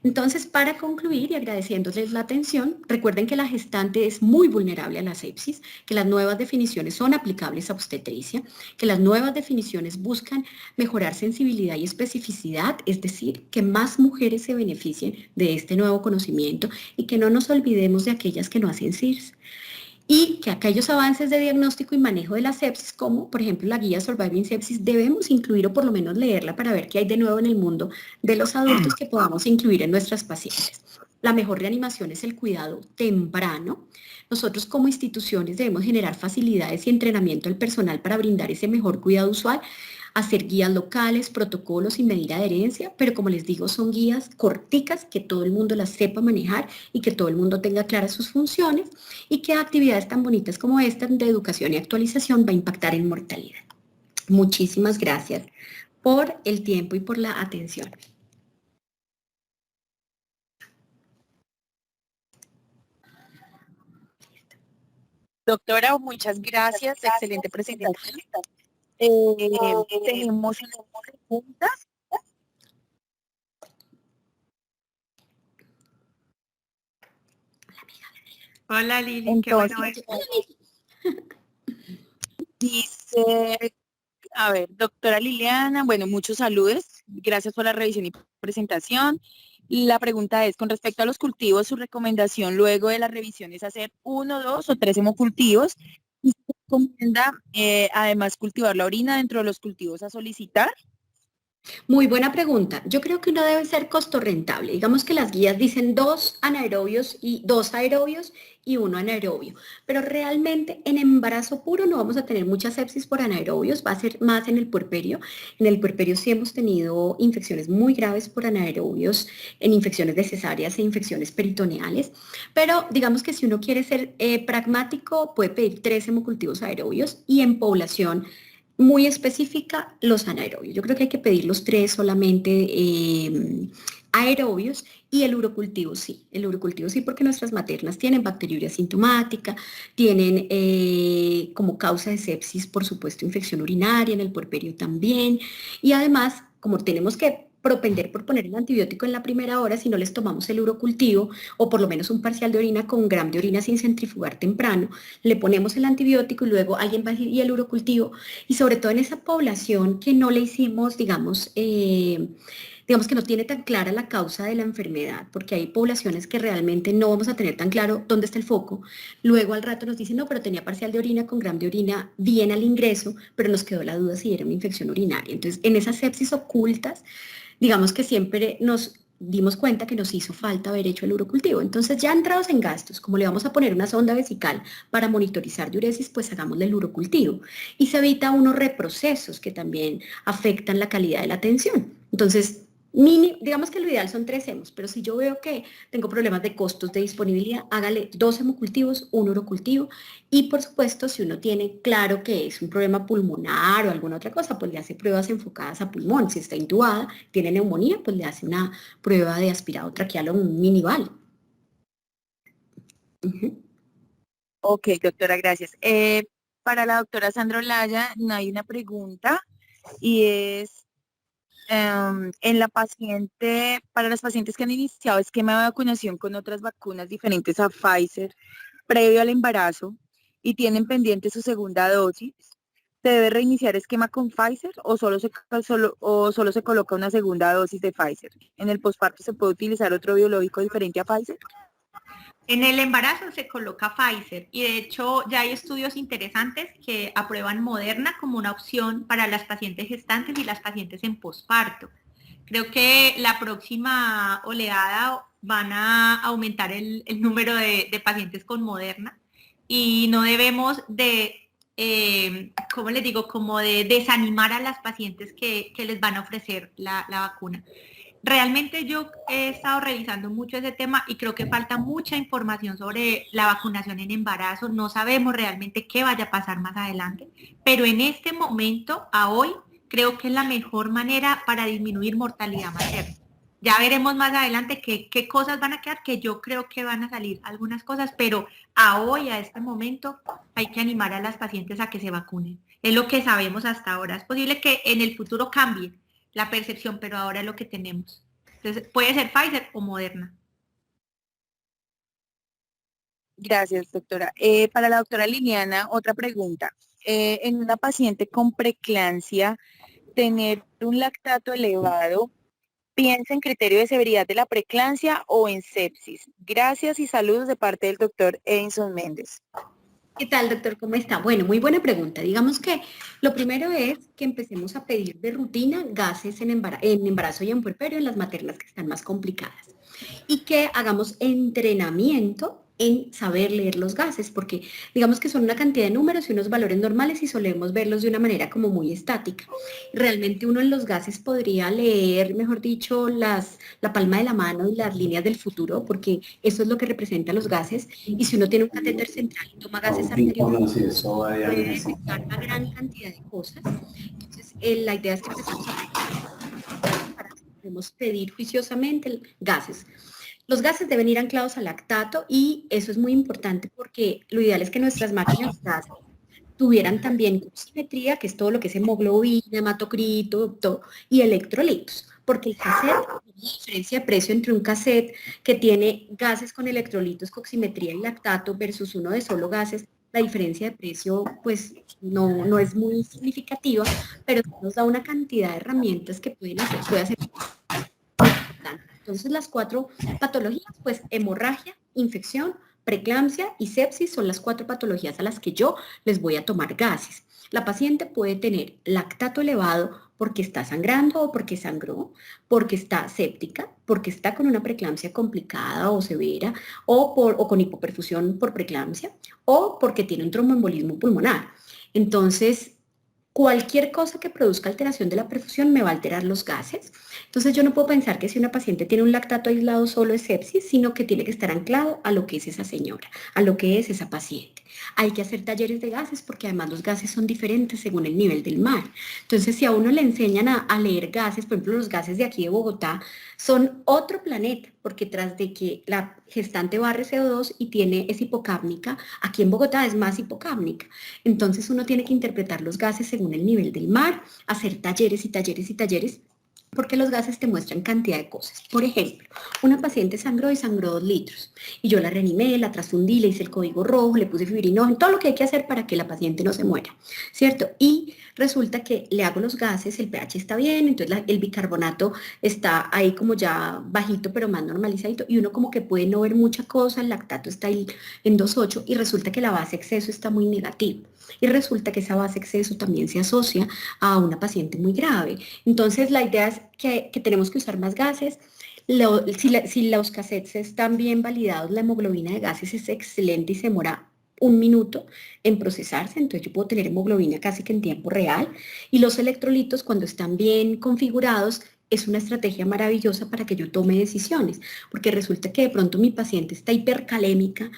C: Entonces, para concluir y agradeciéndoles la atención, recuerden que la gestante es muy vulnerable a la sepsis, que las nuevas definiciones son aplicables a obstetricia, que las nuevas definiciones buscan mejorar sensibilidad y especificidad, es decir, que más mujeres se beneficien de este nuevo conocimiento y que no nos olvidemos de aquellas que no hacen CIRS. Y que aquellos avances de diagnóstico y manejo de la sepsis, como por ejemplo la guía Surviving Sepsis, debemos incluir o por lo menos leerla para ver qué hay de nuevo en el mundo de los adultos que podamos incluir en nuestras pacientes. La mejor reanimación es el cuidado temprano. Nosotros como instituciones debemos generar facilidades y entrenamiento al personal para brindar ese mejor cuidado usual, hacer guías locales, protocolos y medir adherencia, pero como les digo, son guías corticas, que todo el mundo las sepa manejar y que todo el mundo tenga claras sus funciones, y que actividades tan bonitas como esta de educación y actualización va a impactar en mortalidad. Muchísimas gracias por el tiempo y por la atención.
A: Doctora, muchas gracias. Excelente presentación. Tenemos preguntas.
B: Hola Lili, qué bueno
A: Entonces,
B: verte.
A: dice, a ver, doctora Liliana, bueno, muchos saludos. Gracias por la revisión y presentación. La pregunta es, con respecto a los cultivos, su recomendación luego de la revisión es hacer 1, 2 o 3 hemocultivos. ¿Y se recomienda además cultivar la orina dentro de los cultivos a solicitar?
C: Muy buena pregunta. Yo creo que uno debe ser costo rentable. Digamos que las guías dicen 2 anaerobios y 2 aerobios y 1 anaerobio, pero realmente en embarazo puro no vamos a tener mucha sepsis por anaerobios, va a ser más en el puerperio. En el puerperio sí hemos tenido infecciones muy graves por anaerobios, en infecciones de cesáreas e infecciones peritoneales, pero digamos que si uno quiere ser pragmático, puede pedir 3 hemocultivos aerobios y en población muy específica los anaerobios. Yo creo que hay que pedir los 3 solamente aerobios y el urocultivo sí. El urocultivo sí porque nuestras maternas tienen bacteriuria sintomática, tienen como causa de sepsis, por supuesto, infección urinaria, en el puerperio también. Y además, como tenemos que propender por poner el antibiótico en la primera hora, si no les tomamos el urocultivo o por lo menos un parcial de orina con gram de orina sin centrifugar temprano, le ponemos el antibiótico y luego alguien va a decir, y el urocultivo, y sobre todo en esa población que no le hicimos, digamos que no tiene tan clara la causa de la enfermedad, porque hay poblaciones que realmente no vamos a tener tan claro dónde está el foco. Luego al rato nos dicen, no, pero tenía parcial de orina con gram de orina bien al ingreso, pero nos quedó la duda si era una infección urinaria. Entonces, en esas sepsis ocultas, digamos que siempre nos dimos cuenta que nos hizo falta haber hecho el urocultivo. Entonces, ya entrados en gastos, como le vamos a poner una sonda vesical para monitorizar diuresis, pues hagámosle el urocultivo. Y se evita unos reprocesos que también afectan la calidad de la atención. Entonces, digamos que lo ideal son 3 hemos, pero si yo veo que tengo problemas de costos de disponibilidad, hágale 2 hemocultivos, un urocultivo. Y por supuesto, si uno tiene claro que es un problema pulmonar o alguna otra cosa, pues le hace pruebas enfocadas a pulmón. Si está intubada, tiene neumonía, pues le hace una prueba de aspirado traqueal o un minival.
A: Ok, doctora, gracias. Para la doctora Sandra Olaya, hay una pregunta y es, en la paciente, para las pacientes que han iniciado esquema de vacunación con otras vacunas diferentes a Pfizer previo al embarazo y tienen pendiente su segunda dosis, ¿se debe reiniciar esquema con Pfizer o solo se coloca una segunda dosis de Pfizer? ¿En el posparto se puede utilizar otro biológico diferente a Pfizer?
B: En el embarazo se coloca Pfizer y de hecho ya hay estudios interesantes que aprueban Moderna como una opción para las pacientes gestantes y las pacientes en posparto. Creo que la próxima oleada van a aumentar el número de pacientes con Moderna y no debemos de, ¿cómo les digo? Como de desanimar a las pacientes que les van a ofrecer la vacuna. Realmente yo he estado revisando mucho ese tema y creo que falta mucha información sobre la vacunación en embarazo. No sabemos realmente qué vaya a pasar más adelante, pero en este momento, a hoy, creo que es la mejor manera para disminuir mortalidad materna. Ya veremos más adelante qué cosas van a quedar, que yo creo que van a salir algunas cosas, pero a hoy, a este momento, hay que animar a las pacientes a que se vacunen. Es lo que sabemos hasta ahora. Es posible que en el futuro cambie la percepción, pero ahora es lo que tenemos. Entonces, puede ser Pfizer o Moderna.
A: Gracias, doctora. Para la doctora Liliana, otra pregunta. En una paciente con preeclampsia, tener un lactato elevado, ¿piensa en criterio de severidad de la preeclampsia o en sepsis? Gracias y saludos de parte del doctor Edinson Méndez.
C: ¿Qué tal, doctor? ¿Cómo está? Bueno, muy buena pregunta. Digamos que lo primero es que empecemos a pedir de rutina gases en embarazo y en puerperio en las maternas que están más complicadas. Y que hagamos entrenamiento en saber leer los gases, porque digamos que son una cantidad de números y unos valores normales y solemos verlos de una manera como muy estática. Realmente uno en los gases podría leer, mejor dicho, la palma de la mano y las líneas del futuro, porque eso es lo que representan los gases. Y si uno tiene un catéter central y toma gases arteriales, puede detectar una gran cantidad de cosas. Entonces, la idea es que empecemos a para que podamos pedir juiciosamente gases. Los gases deben ir anclados al lactato y eso es muy importante porque lo ideal es que nuestras máquinas gases tuvieran también simetría, que es todo lo que es hemoglobina, hematocrito, y electrolitos. Porque el cassette, la diferencia de precio entre un cassette que tiene gases con electrolitos, coximetría y lactato versus uno de solo gases, la diferencia de precio pues no es muy significativa, pero nos da una cantidad de herramientas que puede hacer. Entonces las 4 patologías, pues hemorragia, infección, preeclampsia y sepsis son las 4 patologías a las que yo les voy a tomar gases. La paciente puede tener lactato elevado porque está sangrando o porque sangró, porque está séptica, porque está con una preeclampsia complicada o severa o con hipoperfusión por preeclampsia o porque tiene un tromboembolismo pulmonar. Entonces, cualquier cosa que produzca alteración de la perfusión me va a alterar los gases. Entonces yo no puedo pensar que si una paciente tiene un lactato aislado solo es sepsis, sino que tiene que estar anclado a lo que es esa señora, a lo que es esa paciente. Hay que hacer talleres de gases porque además los gases son diferentes según el nivel del mar. Entonces si a uno le enseñan a leer gases, por ejemplo los gases de aquí de Bogotá, son otro planeta, porque tras de que la gestante barre CO2 y es hipocápnica, aquí en Bogotá es más hipocápnica. Entonces uno tiene que interpretar los gases según el nivel del mar, hacer talleres y talleres y talleres, porque los gases te muestran cantidad de cosas. Por ejemplo, una paciente sangró 2 litros y yo la reanimé, la transfundí, le hice el código rojo, le puse fibrinógeno, todo lo que hay que hacer para que la paciente no se muera, ¿cierto? Y resulta que le hago los gases, el pH está bien, entonces el bicarbonato está ahí como ya bajito pero más normalizadito y uno como que puede no ver mucha cosa, el lactato está ahí en 2,8 y resulta que la base exceso está muy negativa. Y resulta que esa base exceso también se asocia a una paciente muy grave. Entonces la idea es que tenemos que usar más gases. Si los cassettes están bien validados, la hemoglobina de gases es excelente y se demora 1 minuto en procesarse, entonces yo puedo tener hemoglobina casi que en tiempo real. Y los electrolitos, cuando están bien configurados, es una estrategia maravillosa para que yo tome decisiones, porque resulta que de pronto mi paciente está hipercalémica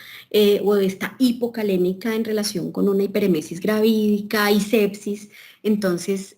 C: o está hipocalémica en relación con una hiperemesis gravídica y sepsis. Entonces,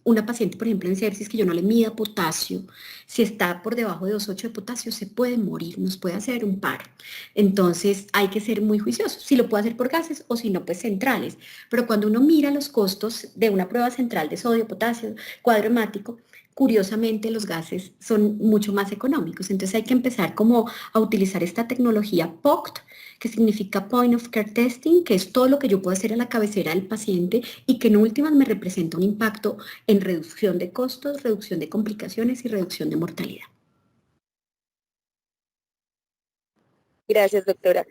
C: una paciente, por ejemplo, en sepsis que yo no le mida potasio, si está por debajo de 2,8 de potasio, se puede morir, nos puede hacer un paro. Entonces, hay que ser muy juiciosos, si lo puedo hacer por gases o si no, pues centrales. Pero cuando uno mira los costos de una prueba central de sodio, potasio, cuadro hemático, curiosamente los gases son mucho más económicos. Entonces hay que empezar como a utilizar esta tecnología POCT, que significa Point of Care Testing, que es todo lo que yo puedo hacer a la cabecera del paciente y que en últimas me representa un impacto en reducción de costos, reducción de complicaciones y reducción de mortalidad.
A: Gracias, doctora.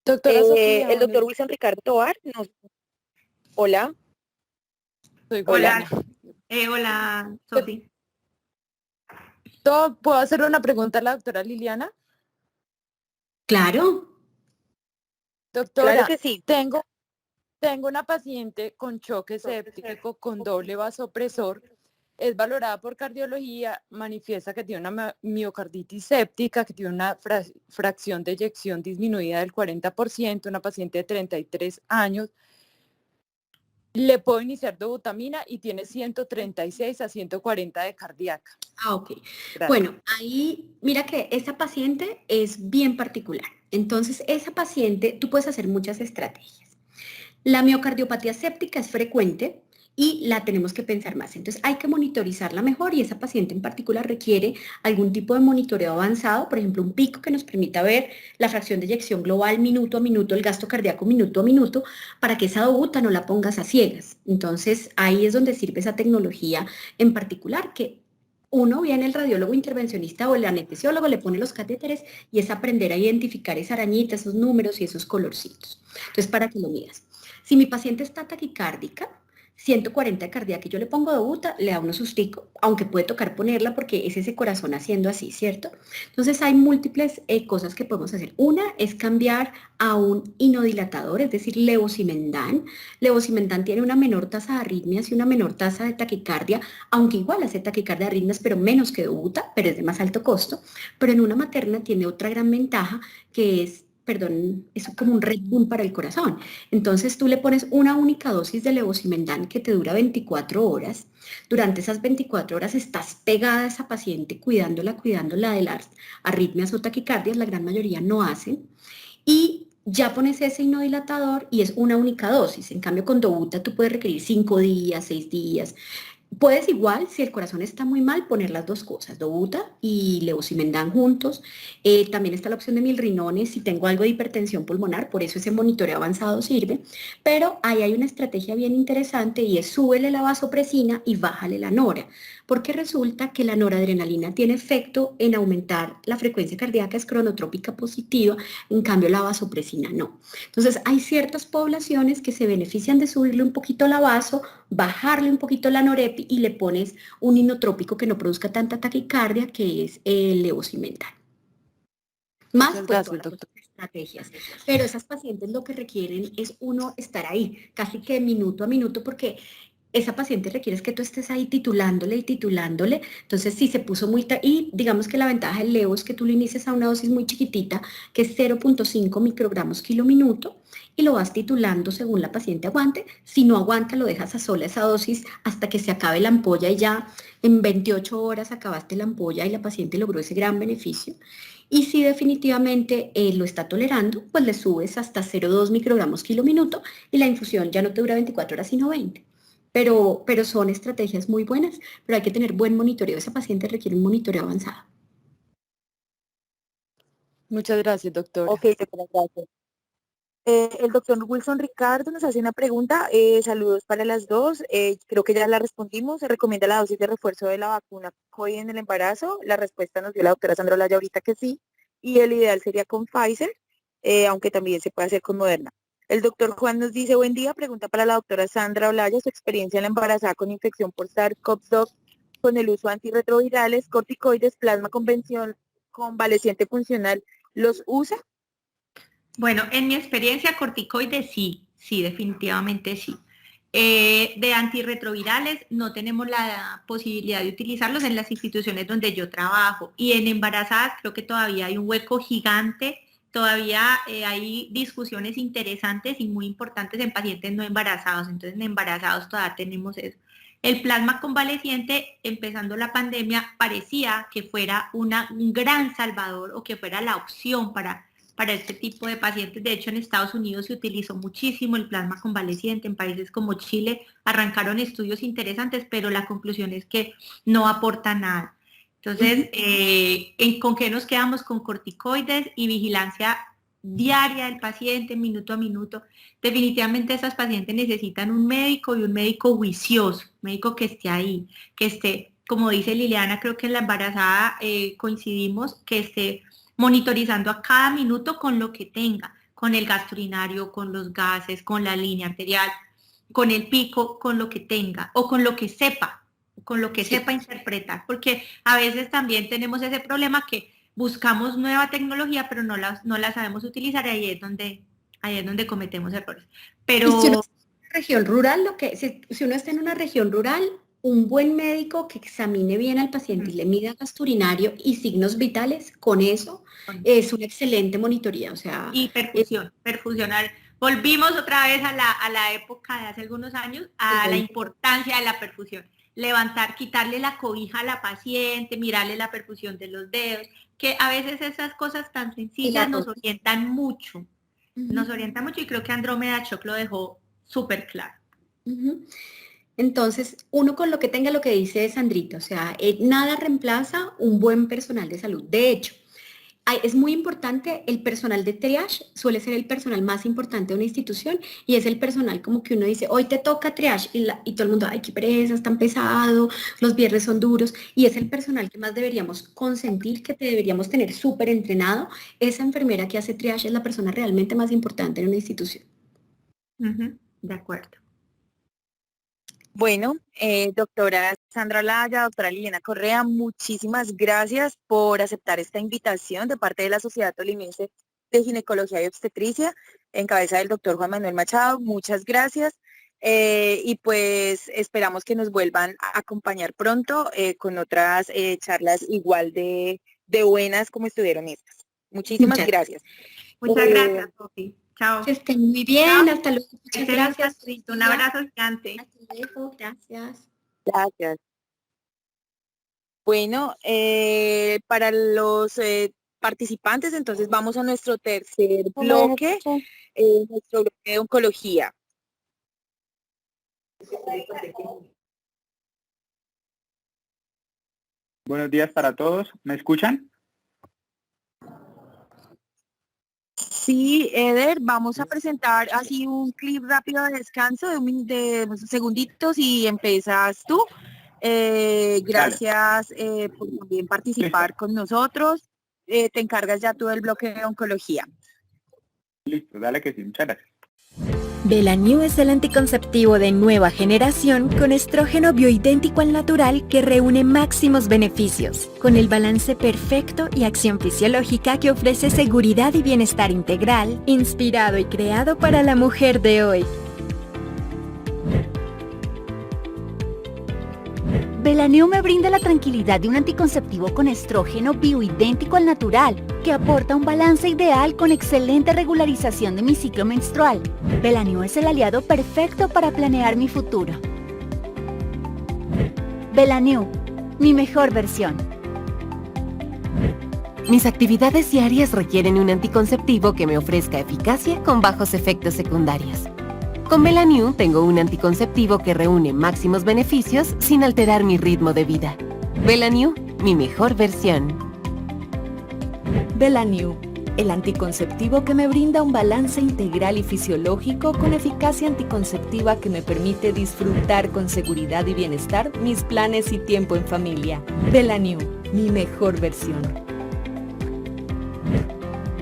E: Doctora Sofía,
A: El doctor Wilson Ricardo Tovar nos... Hola.
E: soy
B: Hola,
E: Juliana.
B: hola, Sofi.
E: ¿Puedo hacerle una pregunta a la doctora Liliana?
C: Claro.
E: Doctora,
A: Claro que sí.
E: tengo una paciente con choque séptico con doble vasopresor, es valorada por cardiología, manifiesta que tiene una miocarditis séptica, que tiene una fracción de eyección disminuida del 40%, una paciente de 33 años. Le puedo iniciar dobutamina y tiene 136 a 140 de cardíaca.
C: Ok.
E: Gracias.
C: Bueno, ahí mira que esa paciente es bien particular. Entonces, esa paciente, tú puedes hacer muchas estrategias. La miocardiopatía séptica es frecuente y la tenemos que pensar más. Entonces, hay que monitorizarla mejor y esa paciente en particular requiere algún tipo de monitoreo avanzado, por ejemplo, un pico que nos permita ver la fracción de eyección global minuto a minuto, el gasto cardíaco minuto a minuto, para que esa dobuta no la pongas a ciegas. Entonces, ahí es donde sirve esa tecnología en particular que uno viene el radiólogo intervencionista o el anestesiólogo, le pone los catéteres y es aprender a identificar esa arañita, esos números y esos colorcitos. Entonces, para que lo miras. Si mi paciente está taquicárdica, 140 de cardíaca y yo le pongo dobuta, le da unos sustico, aunque puede tocar ponerla porque es ese corazón haciendo así, ¿cierto? Entonces hay múltiples cosas que podemos hacer. Una es cambiar a un inodilatador, es decir, levosimendan. Levosimendan tiene una menor tasa de arritmias y una menor tasa de taquicardia, aunque igual hace taquicardia de arritmias, pero menos que dobuta, pero es de más alto costo. Pero en una materna tiene otra gran ventaja que es perdón, es como un Red Bull para el corazón. Entonces tú le pones una única dosis de levosimendan que te dura 24 horas. Durante esas 24 horas estás pegada a esa paciente, cuidándola de las arritmias o taquicardias, la gran mayoría no hacen. Y ya pones ese inodilatador y es una única dosis. En cambio, con Dobuta tú puedes requerir 5 días, 6 días. Puedes igual, si el corazón está muy mal, poner las dos cosas, Dobuta y levosimendan juntos. También está la opción de milrinones si tengo algo de hipertensión pulmonar, por eso ese monitoreo avanzado sirve. Pero ahí hay una estrategia bien interesante y es súbele la vasopresina y bájale la nora, porque resulta que la noradrenalina tiene efecto en aumentar la frecuencia cardíaca, es cronotrópica positiva, en cambio la vasopresina no. Entonces hay ciertas poblaciones que se benefician de subirle un poquito la vaso, bajarle un poquito la norepi y le pones un inotrópico que no produzca tanta taquicardia, que es el levosimendan. Más
E: Muchas
C: pues
E: gracias,
C: todas las
E: doctor.
C: otras estrategias. Pero esas pacientes lo que requieren es uno estar ahí, casi que minuto a minuto, porque esa paciente requiere que tú estés ahí titulándole y titulándole. Entonces, si se puso muy... Y digamos que la ventaja del Leo es que tú le inicies a una dosis muy chiquitita, que es 0.5 microgramos kilo minuto, y lo vas titulando según la paciente aguante. Si no aguanta, lo dejas a sola esa dosis hasta que se acabe la ampolla y ya en 28 horas acabaste la ampolla y la paciente logró ese gran beneficio. Y si definitivamente lo está tolerando, pues le subes hasta 0.2 microgramos kilo minuto y la infusión ya no te dura 24 horas, sino 20. Pero son estrategias muy buenas, pero hay que tener buen monitoreo. Esa paciente requiere un monitoreo avanzado.
E: Muchas gracias, doctora.
A: Ok, doctora, gracias. El doctor Wilson Ricardo nos hace una pregunta. Saludos para las dos. Creo que ya la respondimos. ¿Se recomienda la dosis de refuerzo de la vacuna COVID en el embarazo? La respuesta nos dio la doctora Sandra Olaya ahorita que sí. Y el ideal sería con Pfizer, aunque también se puede hacer con Moderna. El doctor Juan nos dice, buen día, pregunta para la doctora Sandra Olaya, su experiencia en la embarazada con infección por SARS-CoV-2 con el uso de antirretrovirales, corticoides, plasma convaleciente funcional. ¿Los usa?
B: Bueno, en mi experiencia corticoides sí, definitivamente sí. De antirretrovirales no tenemos la posibilidad de utilizarlos en las instituciones donde yo trabajo y en embarazadas creo que todavía hay un hueco gigante, todavía hay discusiones interesantes y muy importantes en pacientes no embarazados, entonces en embarazados todavía tenemos eso. El plasma convaleciente, empezando la pandemia, parecía que fuera un gran salvador o que fuera la opción para este tipo de pacientes. De hecho, en Estados Unidos se utilizó muchísimo el plasma convaleciente. En países como Chile arrancaron estudios interesantes, pero la conclusión es que no aporta nada. Entonces, ¿con qué nos quedamos? Con corticoides y vigilancia diaria del paciente, minuto a minuto. Definitivamente esas pacientes necesitan un médico y un médico juicioso, un médico que esté ahí, que esté, como dice Liliana, creo que en la embarazada coincidimos, que esté monitorizando a cada minuto con lo que tenga, con el gasto urinario, con los gases, con la línea arterial, con el pico, con lo que tenga o con lo que sepa interpretar, porque a veces también tenemos ese problema que buscamos nueva tecnología, pero no la sabemos utilizar y ahí es donde cometemos errores. Pero
C: Y si uno está en una región rural, si uno está en una región rural, un buen médico que examine bien al paciente y le mida gasto urinario y signos vitales, con eso es una excelente monitoría. O sea,
B: y perfusional. Volvimos otra vez a la época de hace algunos años, a la importancia de la perfusión. Levantar, quitarle la cobija a la paciente, mirarle la perfusión de los dedos, que a veces esas cosas tan sencillas nos orientan mucho. Nos orienta mucho y creo que Andrómeda Choc lo dejó súper claro.
C: Entonces, uno con lo que tenga lo que dice Sandrita, o sea, nada reemplaza un buen personal de salud. De hecho, es muy importante, el personal de triage suele ser el personal más importante de una institución y es el personal como que uno dice, hoy te toca triage y todo el mundo, ay, qué pereza, es tan pesado, los viernes son duros y es el personal que más deberíamos consentir, que te deberíamos tener súper entrenado. Esa enfermera que hace triage es la persona realmente más importante en una institución.
B: De acuerdo.
A: Bueno, doctora Sandra Olaya, doctora Liliana Correa, muchísimas gracias por aceptar esta invitación de parte de la Sociedad Tolimense de Ginecología y Obstetricia, en cabeza del doctor Juan Manuel Machado. Muchas gracias. Y pues esperamos que nos vuelvan a acompañar pronto con otras charlas igual de buenas como estuvieron estas. Muchísimas gracias.
B: Muchas gracias, Sofi. Chao.
C: Que estén muy bien, hasta luego.
B: Que
C: Muchas
B: estén
C: gracias.
B: Un abrazo gigante.
C: Hasta luego, gracias.
A: Gracias. Bueno, para los participantes, entonces vamos a nuestro tercer bloque, nuestro bloque de oncología.
F: Buenos días para todos. ¿Me escuchan?
A: Sí, Eder, vamos a presentar así un clip rápido de descanso de segunditos y empiezas tú. Gracias por también participar con nosotros. Te encargas ya tú del bloque de oncología.
F: Listo, dale que sí, muchas gracias.
G: Belaniu es el anticonceptivo de nueva generación con estrógeno bioidéntico al natural que reúne máximos beneficios, con el balance perfecto y acción fisiológica que ofrece seguridad y bienestar integral, inspirado y creado para la mujer de hoy.
H: Belaniu me brinda la tranquilidad de un anticonceptivo con estrógeno bioidéntico al natural, que aporta un balance ideal con excelente regularización de mi ciclo menstrual. Belaniu es el aliado perfecto para planear mi futuro. Belaniu, mi mejor versión.
I: Mis actividades diarias requieren un anticonceptivo que me ofrezca eficacia con bajos efectos secundarios. Con Belaniu tengo un anticonceptivo que reúne máximos beneficios sin alterar mi ritmo de vida. Belaniu, mi mejor versión.
G: Belaniu, el anticonceptivo que me brinda un balance integral y fisiológico con eficacia anticonceptiva que me permite disfrutar con seguridad y bienestar mis planes y tiempo en familia. Belaniu, mi mejor versión.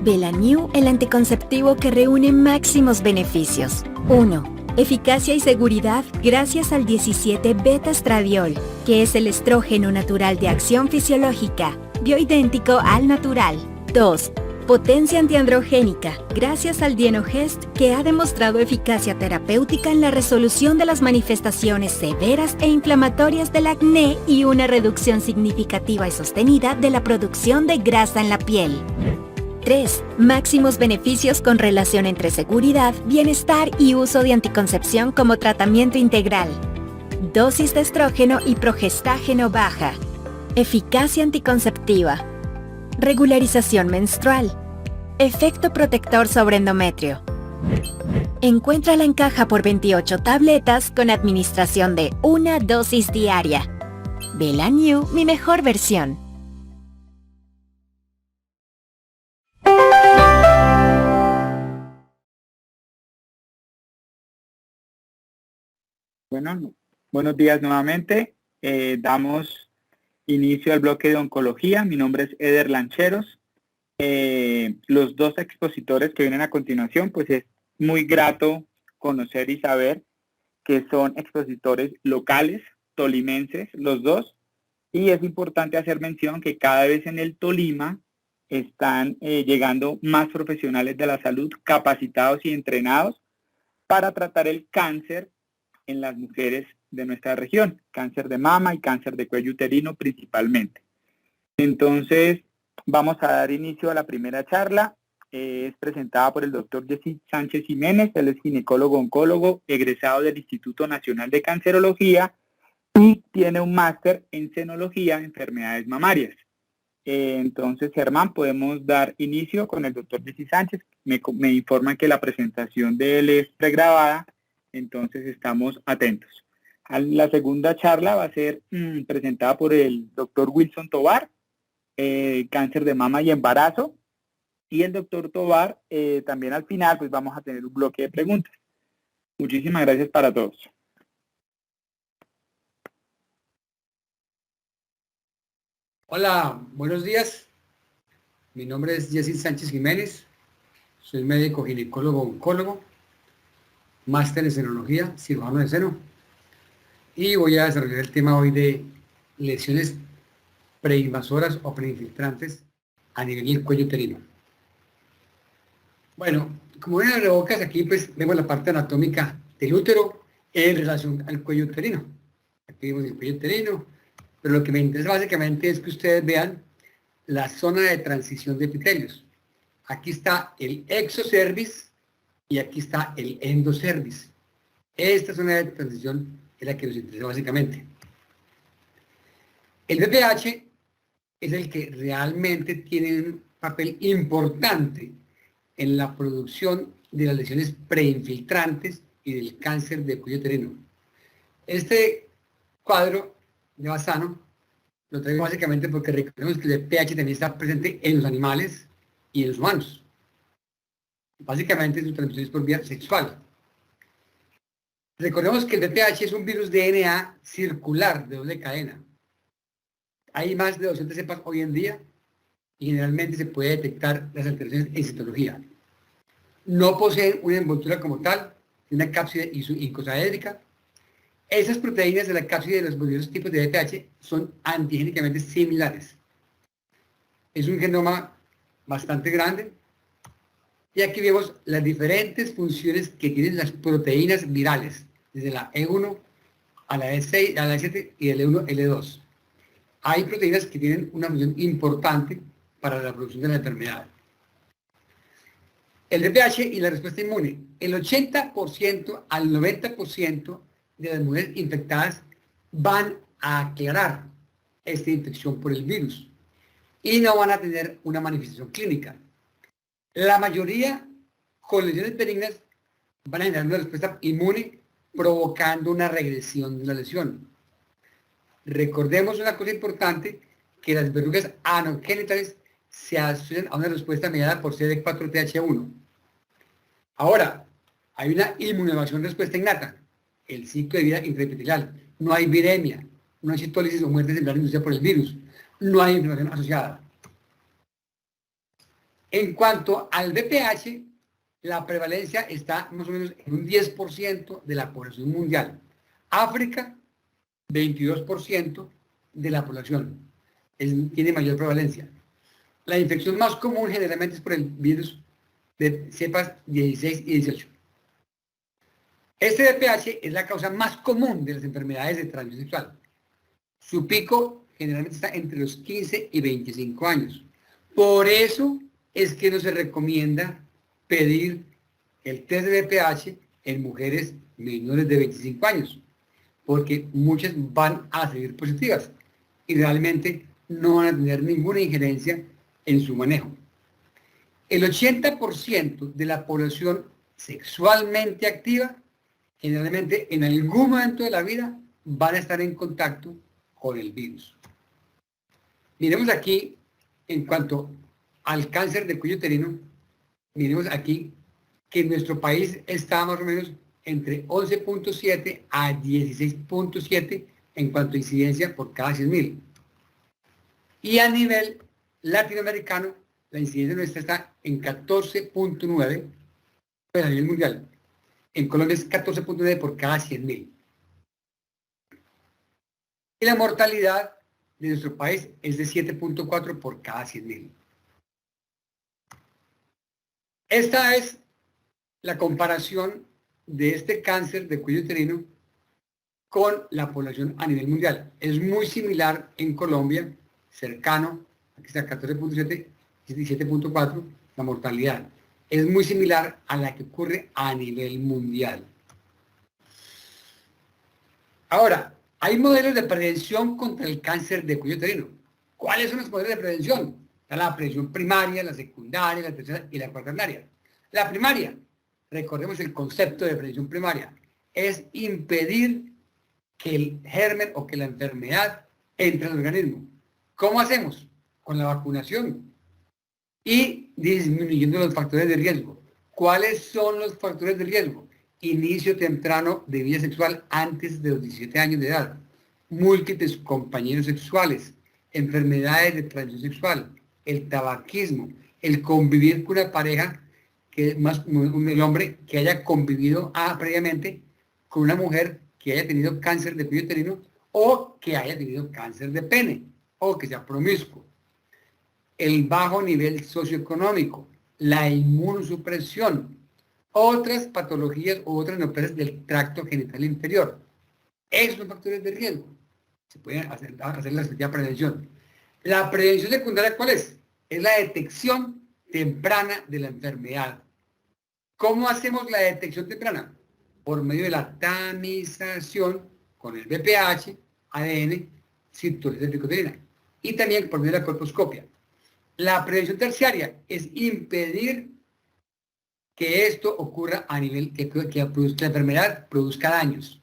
G: Belaniu, el anticonceptivo que reúne máximos beneficios. 1. Eficacia y seguridad gracias al 17-beta-estradiol, que es el estrógeno natural de acción fisiológica, bioidéntico al natural. 2. Potencia antiandrogénica gracias al Dienogest, que ha demostrado eficacia terapéutica en la resolución de las manifestaciones severas e inflamatorias del acné y una reducción significativa y sostenida de la producción de grasa en la piel. 3. Máximos beneficios con relación entre seguridad, bienestar y uso de anticoncepción como tratamiento integral. Dosis de estrógeno y progestágeno baja. Eficacia anticonceptiva. Regularización menstrual. Efecto protector sobre endometrio. Encuéntrala en caja por 28 tabletas con administración de una dosis diaria. Belaniu, mi mejor versión.
F: Bueno, buenos días nuevamente. Damos inicio al bloque de oncología. Mi nombre es Eder Lancheros. Los dos expositores que vienen a continuación, pues es muy grato conocer y saber que son expositores locales, tolimenses, los dos. Y es importante hacer mención que cada vez en el Tolima están llegando más profesionales de la salud capacitados y entrenados para tratar el cáncer en las mujeres de nuestra región, cáncer de mama y cáncer de cuello uterino principalmente. Entonces, vamos a dar inicio a la primera charla. Es presentada por el doctor Jessy Sánchez Jiménez. Él es ginecólogo oncólogo, egresado del Instituto Nacional de Cancerología y tiene un máster en senología de enfermedades mamarias. Entonces, Germán, podemos dar inicio con el doctor Jessy Sánchez. Me informan que la presentación de él es pregrabada. Entonces estamos atentos. La segunda charla va a ser presentada por el doctor Wilson Tovar, cáncer de mama y embarazo. Y el doctor Tovar, también al final, pues vamos a tener un bloque de preguntas. Muchísimas gracias para todos.
J: Hola, buenos días. Mi nombre es Jessy Sánchez Jiménez. Soy médico ginecólogo oncólogo, máster en senología, cirujano de seno, y voy a desarrollar el tema hoy de lesiones preinvasoras o preinfiltrantes a nivel del cuello uterino. Bueno, como ven en el abrebocas, aquí pues vemos la parte anatómica del útero en relación al cuello uterino. Aquí vemos el cuello uterino, pero lo que me interesa básicamente es que ustedes vean la zona de transición de epitelios. Aquí está el exocervix y aquí está el endocervix. Esta zona de transición es la que nos interesa básicamente. El BPH es el que realmente tiene un papel importante en la producción de las lesiones preinfiltrantes y del cáncer de cuello uterino. Este cuadro de Bassano lo traigo básicamente porque recordemos que el BPH también está presente en los animales y en los humanos. Básicamente su transmisión es por vía sexual. Recordemos que el BPH es un virus de DNA circular de doble cadena. Hay más de 200 cepas hoy en día y generalmente se puede detectar las alteraciones en citología. No poseen una envoltura como tal, una cápside icosaédrica. Esas proteínas de la cápside de los diversos tipos de BPH son antigénicamente similares. Es un genoma bastante grande. Y aquí vemos las diferentes funciones que tienen las proteínas virales, desde la E1 a la E6, a la E7 y el E1, L2. Hay proteínas que tienen una función importante para la producción de la enfermedad. El BPH y la respuesta inmune. El 80% al 90% de las mujeres infectadas van a aclarar esta infección por el virus y no van a tener una manifestación clínica. La mayoría con lesiones benignas van a generar una respuesta inmune provocando una regresión de la lesión. Recordemos una cosa importante, que las verrugas anogénitales se asocian a una respuesta mediada por CD4-TH1. Ahora, hay una inmunoevasión respuesta innata, el ciclo de vida intraepitelial. No hay viremia, no hay citólisis o muerte celular inducida por el virus, no hay inflamación asociada. En cuanto al BPH, la prevalencia está más o menos en un 10% de la población mundial. África, 22% de la población. Tiene mayor prevalencia. La infección más común generalmente es por el virus de cepas 16 y 18. Este BPH es la causa más común de las enfermedades de transmisión sexual. Su pico generalmente está entre los 15 y 25 años. Por eso es que no se recomienda pedir el test de BPH en mujeres menores de 25 años, porque muchas van a salir positivas y realmente no van a tener ninguna injerencia en su manejo. El 80% de la población sexualmente activa, generalmente en algún momento de la vida, van a estar en contacto con el virus. Miremos aquí, en cuanto al cáncer de cuello uterino, miremos aquí que en nuestro país está más o menos entre 11.7 a 16.7 en cuanto a incidencia por cada 100.000. Y a nivel latinoamericano, la incidencia nuestra está en 14.9, pues a nivel mundial. En Colombia es 14.9 por cada 100.000. Y la mortalidad de nuestro país es de 7.4 por cada 100.000. Esta es la comparación de este cáncer de cuello uterino con la población a nivel mundial. Es muy similar en Colombia, cercano, aquí está 14.7 y 17.4, la mortalidad. Es muy similar a la que ocurre a nivel mundial. Ahora, hay modelos de prevención contra el cáncer de cuello uterino. ¿Cuáles son los modelos de prevención? Está la prevención primaria, la secundaria, la tercera y la cuaternaria. La primaria, recordemos el concepto de prevención primaria, es impedir que el germen o que la enfermedad entre al organismo. ¿Cómo hacemos? Con la vacunación y disminuyendo los factores de riesgo. ¿Cuáles son los factores de riesgo? Inicio temprano de vida sexual antes de los 17 años de edad, múltiples compañeros sexuales, enfermedades de transmisión sexual, el tabaquismo, el convivir con una pareja, que más el hombre que haya convivido previamente con una mujer que haya tenido cáncer de cuello uterino o que haya tenido cáncer de pene o que sea promiscuo. El bajo nivel socioeconómico, la inmunosupresión, otras patologías u otras neoplasias del tracto genital inferior. Esos son factores de riesgo. Se pueden hacer la respectiva prevención. La prevención secundaria, ¿cuál es? Es la detección temprana de la enfermedad. ¿Cómo hacemos la detección temprana? Por medio de la tamización con el BPH, ADN, citología cervicoterina, y también por medio de la colposcopia. La prevención terciaria es impedir que esto ocurra a nivel que la enfermedad produzca daños.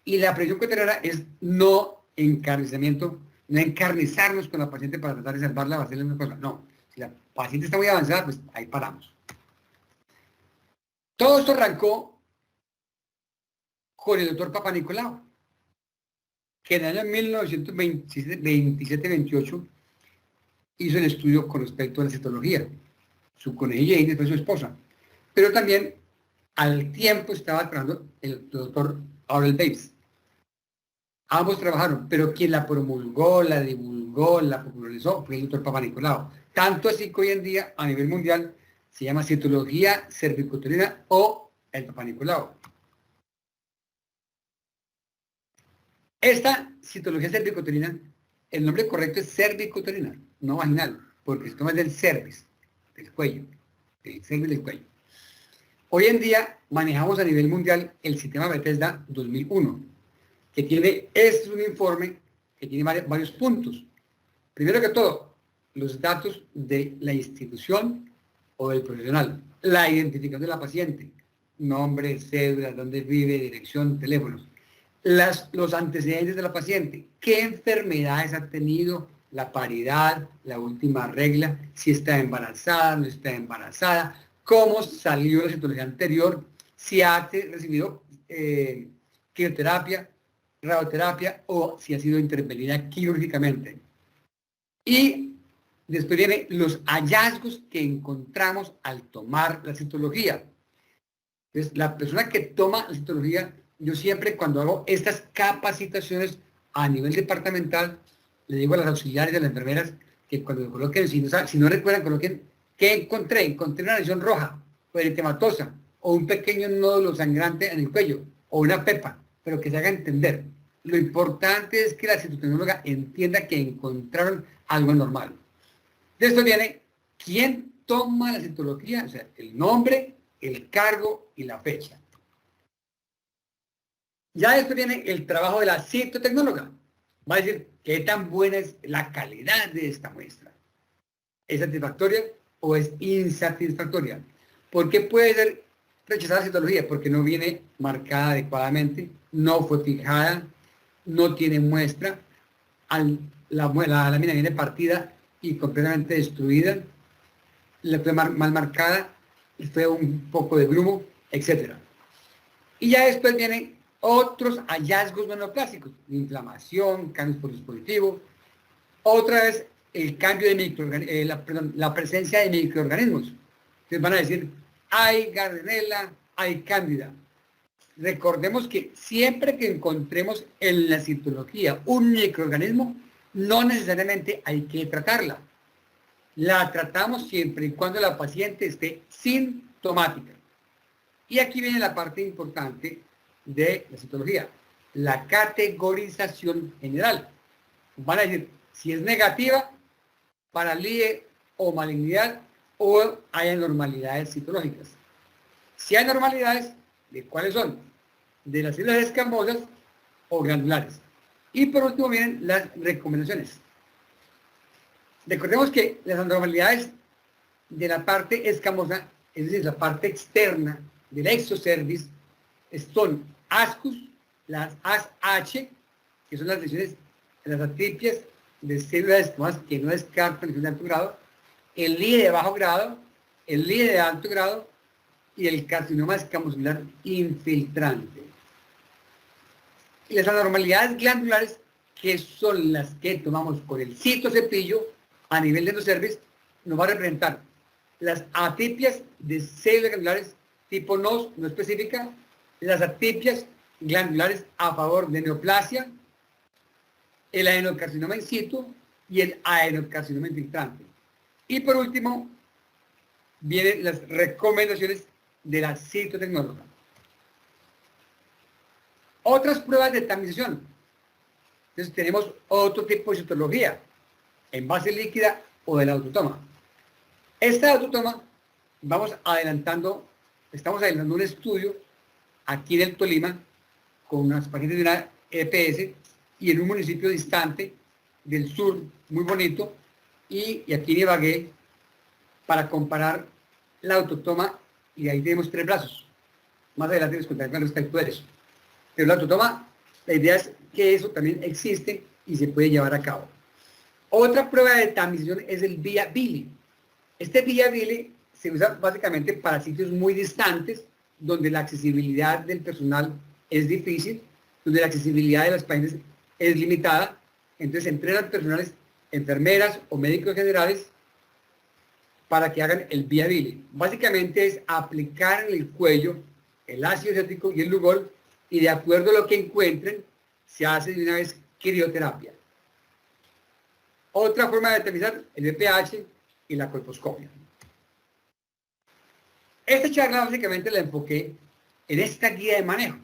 J: Y la prevención cuaternaria es no encarnizamiento, no encarnizarnos con la paciente para tratar de salvarla o hacerle una cosa. No, si la paciente está muy avanzada, pues ahí paramos. Todo esto arrancó con el doctor Papanicolau, que en el año 1927-28 hizo el estudio con respecto a la citología, su conejilla y después su esposa. Pero también al tiempo estaba trabajando el doctor Aurel Bates. Ambos trabajaron, pero quien la promulgó, la divulgó, la popularizó fue el doctor Papanicolau. Tanto así que hoy en día, a nivel mundial, se llama citología cervicoterina o el Papanicolau. Esta citología cervicoterina, el nombre correcto es cervicoterina, no vaginal, porque se toma del cervix, del cuello, del cervix del cuello. Hoy en día manejamos a nivel mundial el sistema Bethesda 2001, que tiene, es un informe que tiene varios puntos. Primero que todo, los datos de la institución o del profesional, la identificación de la paciente, nombre, cédula, dónde vive, dirección, teléfonos. Los antecedentes de la paciente, qué enfermedades ha tenido, la paridad, la última regla, si está embarazada, no está embarazada, cómo salió la citología anterior, si ha recibido quimioterapia, radioterapia o si ha sido intervenida quirúrgicamente. Y después vienen los hallazgos que encontramos al tomar la citología. Entonces, la persona que toma la citología, yo siempre cuando hago estas capacitaciones a nivel departamental, le digo a las auxiliares de las enfermeras que cuando me coloquen, si no recuerdan, coloquen, ¿qué encontré? Encontré una lesión roja, o eritematosa, o un pequeño nódulo sangrante en el cuello, o una pepa, pero que se haga entender. Lo importante es que la citotecnóloga entienda que encontraron algo normal. De esto viene, ¿quién toma la citología? O sea, el nombre, el cargo y la fecha. Ya después viene el trabajo de la citotecnóloga. Va a decir qué tan buena es la calidad de esta muestra. ¿Es satisfactoria o es insatisfactoria? ¿Por qué puede ser rechazada la citología? Porque no viene marcada adecuadamente, no fue fijada, no tiene muestra, la lámina viene partida y completamente destruida, la fue mal marcada, fue un poco de grumo, etc. Y ya después vienen otros hallazgos monoplásicos, inflamación, cambios por dispositivo, otra vez el cambio de la presencia de microorganismos. Entonces van a decir, hay Gardnerella, hay Cándida. Recordemos que siempre que encontremos en la citología un microorganismo, no necesariamente hay que tratarla. La tratamos siempre y cuando la paciente esté sintomática. Y aquí viene la parte importante de la citología, la categorización general. Van a decir si es negativa, para LIE o malignidad, o hay anormalidades citológicas. Si hay anormalidades, ¿de cuáles son? De las células escamosas o glandulares. Y por último vienen las recomendaciones. Recordemos que las anormalidades de la parte escamosa, es decir, la parte externa del exocervix, son ascus, las ASH, que son las lesiones, las atipias de células escamosas que no descartan lesión de alto grado, el LIE de bajo grado, el LIE de alto grado y el carcinoma escamocelular infiltrante. Y las anormalidades glandulares, que son las que tomamos con el citocepillo a nivel de endocervix, nos va a representar las atipias de células glandulares tipo NOS, no específica, las atipias glandulares a favor de neoplasia, el adenocarcinoma in situ y el adenocarcinoma infiltrante. Y por último, vienen las recomendaciones de la citotecnóloga. Otras pruebas de tamización. Entonces tenemos otro tipo de citología, en base líquida o del autotoma. Esta autotoma, estamos adelantando un estudio aquí en el Tolima con unas pacientes de una EPS y en un municipio distante del sur, muy bonito, y aquí en Ibagué, para comparar la autotoma, y ahí tenemos 3 brazos. Más adelante les contaré con respecto a eso. Pero la autotoma, la idea es que eso también existe y se puede llevar a cabo. Otra prueba de tamización es el vía Billy. Este vía Billy se usa básicamente para sitios muy distantes, donde la accesibilidad del personal es difícil, donde la accesibilidad de los pacientes es limitada. Entonces entrenan personales, enfermeras o médicos generales para que hagan el vía Billy. Básicamente es aplicar en el cuello el ácido cítrico y el Lugol, y de acuerdo a lo que encuentren, se hace de una vez crioterapia. Otra forma de determinar el BPH y la colposcopia. Esta charla básicamente la enfoqué en esta guía de manejo.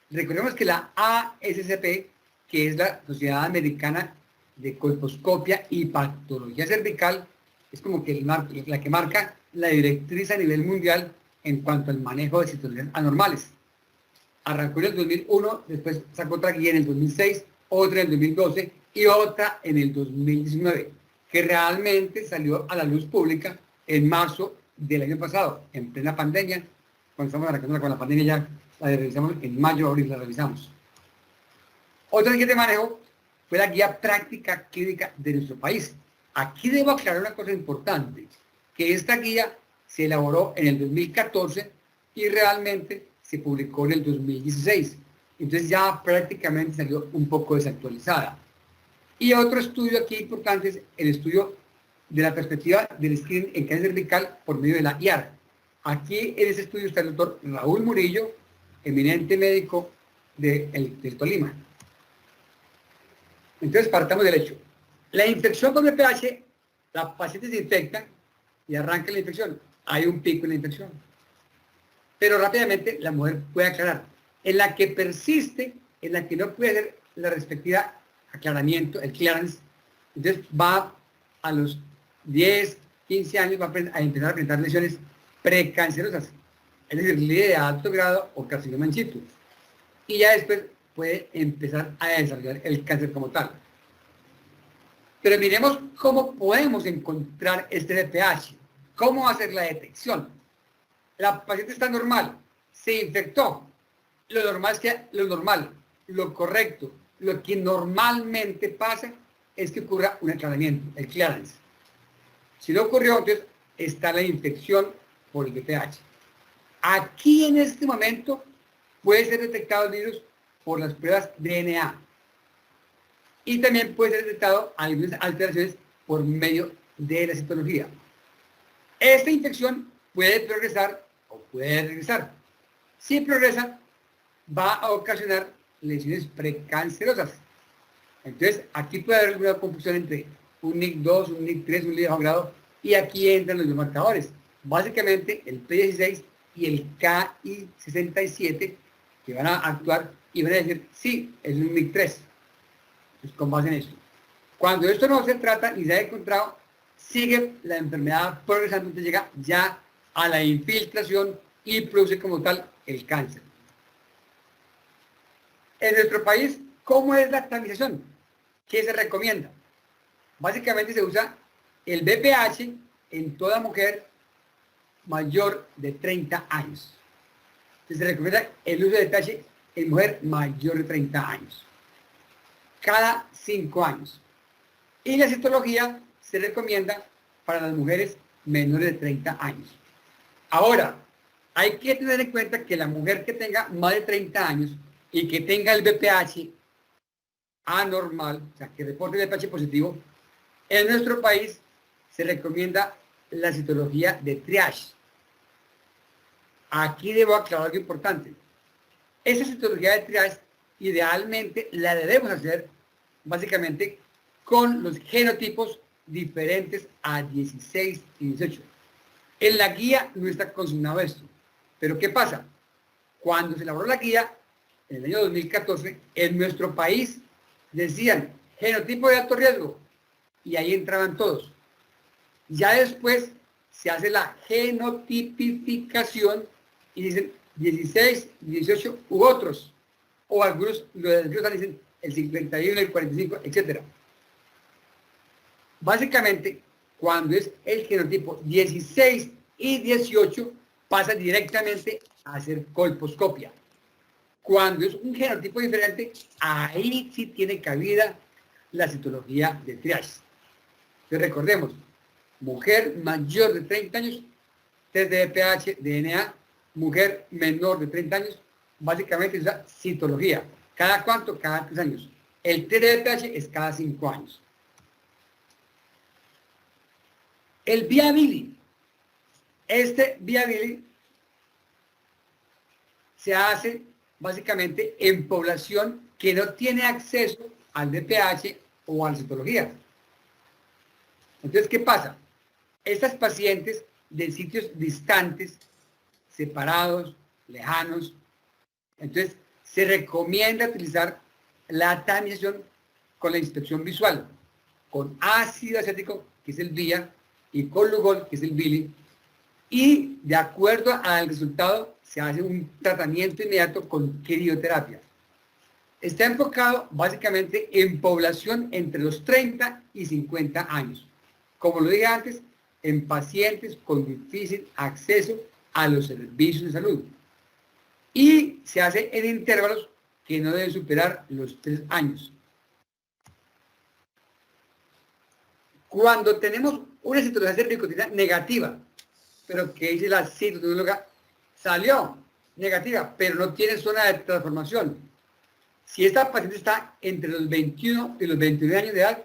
J: Recordemos que la ASCP, que es la Sociedad Americana de Colposcopia y Patología Cervical, es como que la que marca la directriz a nivel mundial en cuanto al manejo de situaciones anormales. Arrancó en el 2001, después sacó otra guía en el 2006, otra en el 2012 y otra en el 2019, que realmente salió a la luz pública en marzo del año pasado, en plena pandemia. Cuando estamos arrancando con la pandemia ya la revisamos en mayo, abril la revisamos. Otra guía de manejo fue la guía práctica clínica de nuestro país. Aquí debo aclarar una cosa importante, que esta guía se elaboró en el 2014 y realmente se publicó en el 2016. Entonces ya prácticamente salió un poco desactualizada. Y otro estudio aquí importante es el estudio de la perspectiva del screening en cáncer cervical por medio de la IAR. Aquí en ese estudio está el doctor Raúl Murillo, eminente médico del Tolima. Entonces partamos del hecho. La infección con BPH, la paciente se infecta y arranca la infección. Hay un pico en la infección. Pero rápidamente la mujer puede aclarar. En la que persiste, en la que no puede hacer la respectiva aclaramiento, el clearance, entonces va a los 10, 15 años, va a empezar a presentar lesiones precancerosas, es decir, de alto grado o carcinoma in situ. Y ya después puede empezar a desarrollar el cáncer como tal. Pero miremos cómo podemos encontrar este BPH, cómo hacer la detección. La paciente está normal, se infectó. Lo normal es que lo correcto, lo que normalmente pasa es que ocurra un aclaramiento, el clearance. Si no ocurrió, entonces está la infección por el BPH. Aquí en este momento puede ser detectado el virus por las pruebas DNA. Y también puede ser detectado algunas alteraciones por medio de la citología. Esta infección puede progresar o puede regresar. Si progresa, va a ocasionar lesiones precancerosas. Entonces, aquí puede haber alguna confusión entre un NIC2, un NIC3, un líder bajo grado, y aquí entran los biomarcadores. Básicamente, el P16 y el KI67, que van a actuar y van a decir, sí, es un NIC3. Entonces, con base en eso. Cuando esto no se trata ni se ha encontrado, sigue la enfermedad progresando, entonces llega ya a la infiltración y produce como tal el cáncer. En nuestro país, ¿cómo es la tamización? ¿Qué se recomienda? Básicamente se usa el BPH en toda mujer mayor de 30 años. Entonces se recomienda el uso de BPH en mujer mayor de 30 años. Cada 5 años. Y la citología se recomienda para las mujeres menores de 30 años. Ahora, hay que tener en cuenta que la mujer que tenga más de 30 años y que tenga el BPH anormal, o sea, que reporte el BPH positivo, en nuestro país se recomienda la citología de triage. Aquí debo aclarar algo importante. Esa citología de triage idealmente la debemos hacer básicamente con los genotipos diferentes a 16 y 18. En la guía no está consignado esto. Pero ¿qué pasa? Cuando se elaboró la guía, en el año 2014, en nuestro país decían genotipo de alto riesgo y ahí entraban todos. Ya después se hace la genotipificación y dicen 16, 18 u otros. O algunos dicen el 51, el 45, etc. Básicamente, cuando es el genotipo 16 y 18, pasa directamente a hacer colposcopia. Cuando es un genotipo diferente, ahí sí tiene cabida la citología de triage. Entonces recordemos, mujer mayor de 30 años, test de VPH, DNA, mujer menor de 30 años, básicamente es la citología. ¿Cada cuánto? Cada 3 años. El test de VPH es cada 5 años. El viability. Este viability se hace básicamente en población que no tiene acceso al VPH o a la citología. Entonces, ¿qué pasa? Estas pacientes de sitios distantes, separados, lejanos, entonces se recomienda utilizar la tamización con la inspección visual, con ácido acético, que es el VIA, y con Lugol, que es el Bili, y de acuerdo al resultado se hace un tratamiento inmediato con crioterapia. Está enfocado básicamente en población entre los 30 y 50 años. Como lo dije antes, en pacientes con difícil acceso a los servicios de salud. Y se hace en intervalos que no deben superar los 3 años. Cuando tenemos una citología cervicotidiana negativa, pero que dice la citotecnóloga, salió negativa, pero no tiene zona de transformación. Si esta paciente está entre los 21 y los 29 años de edad,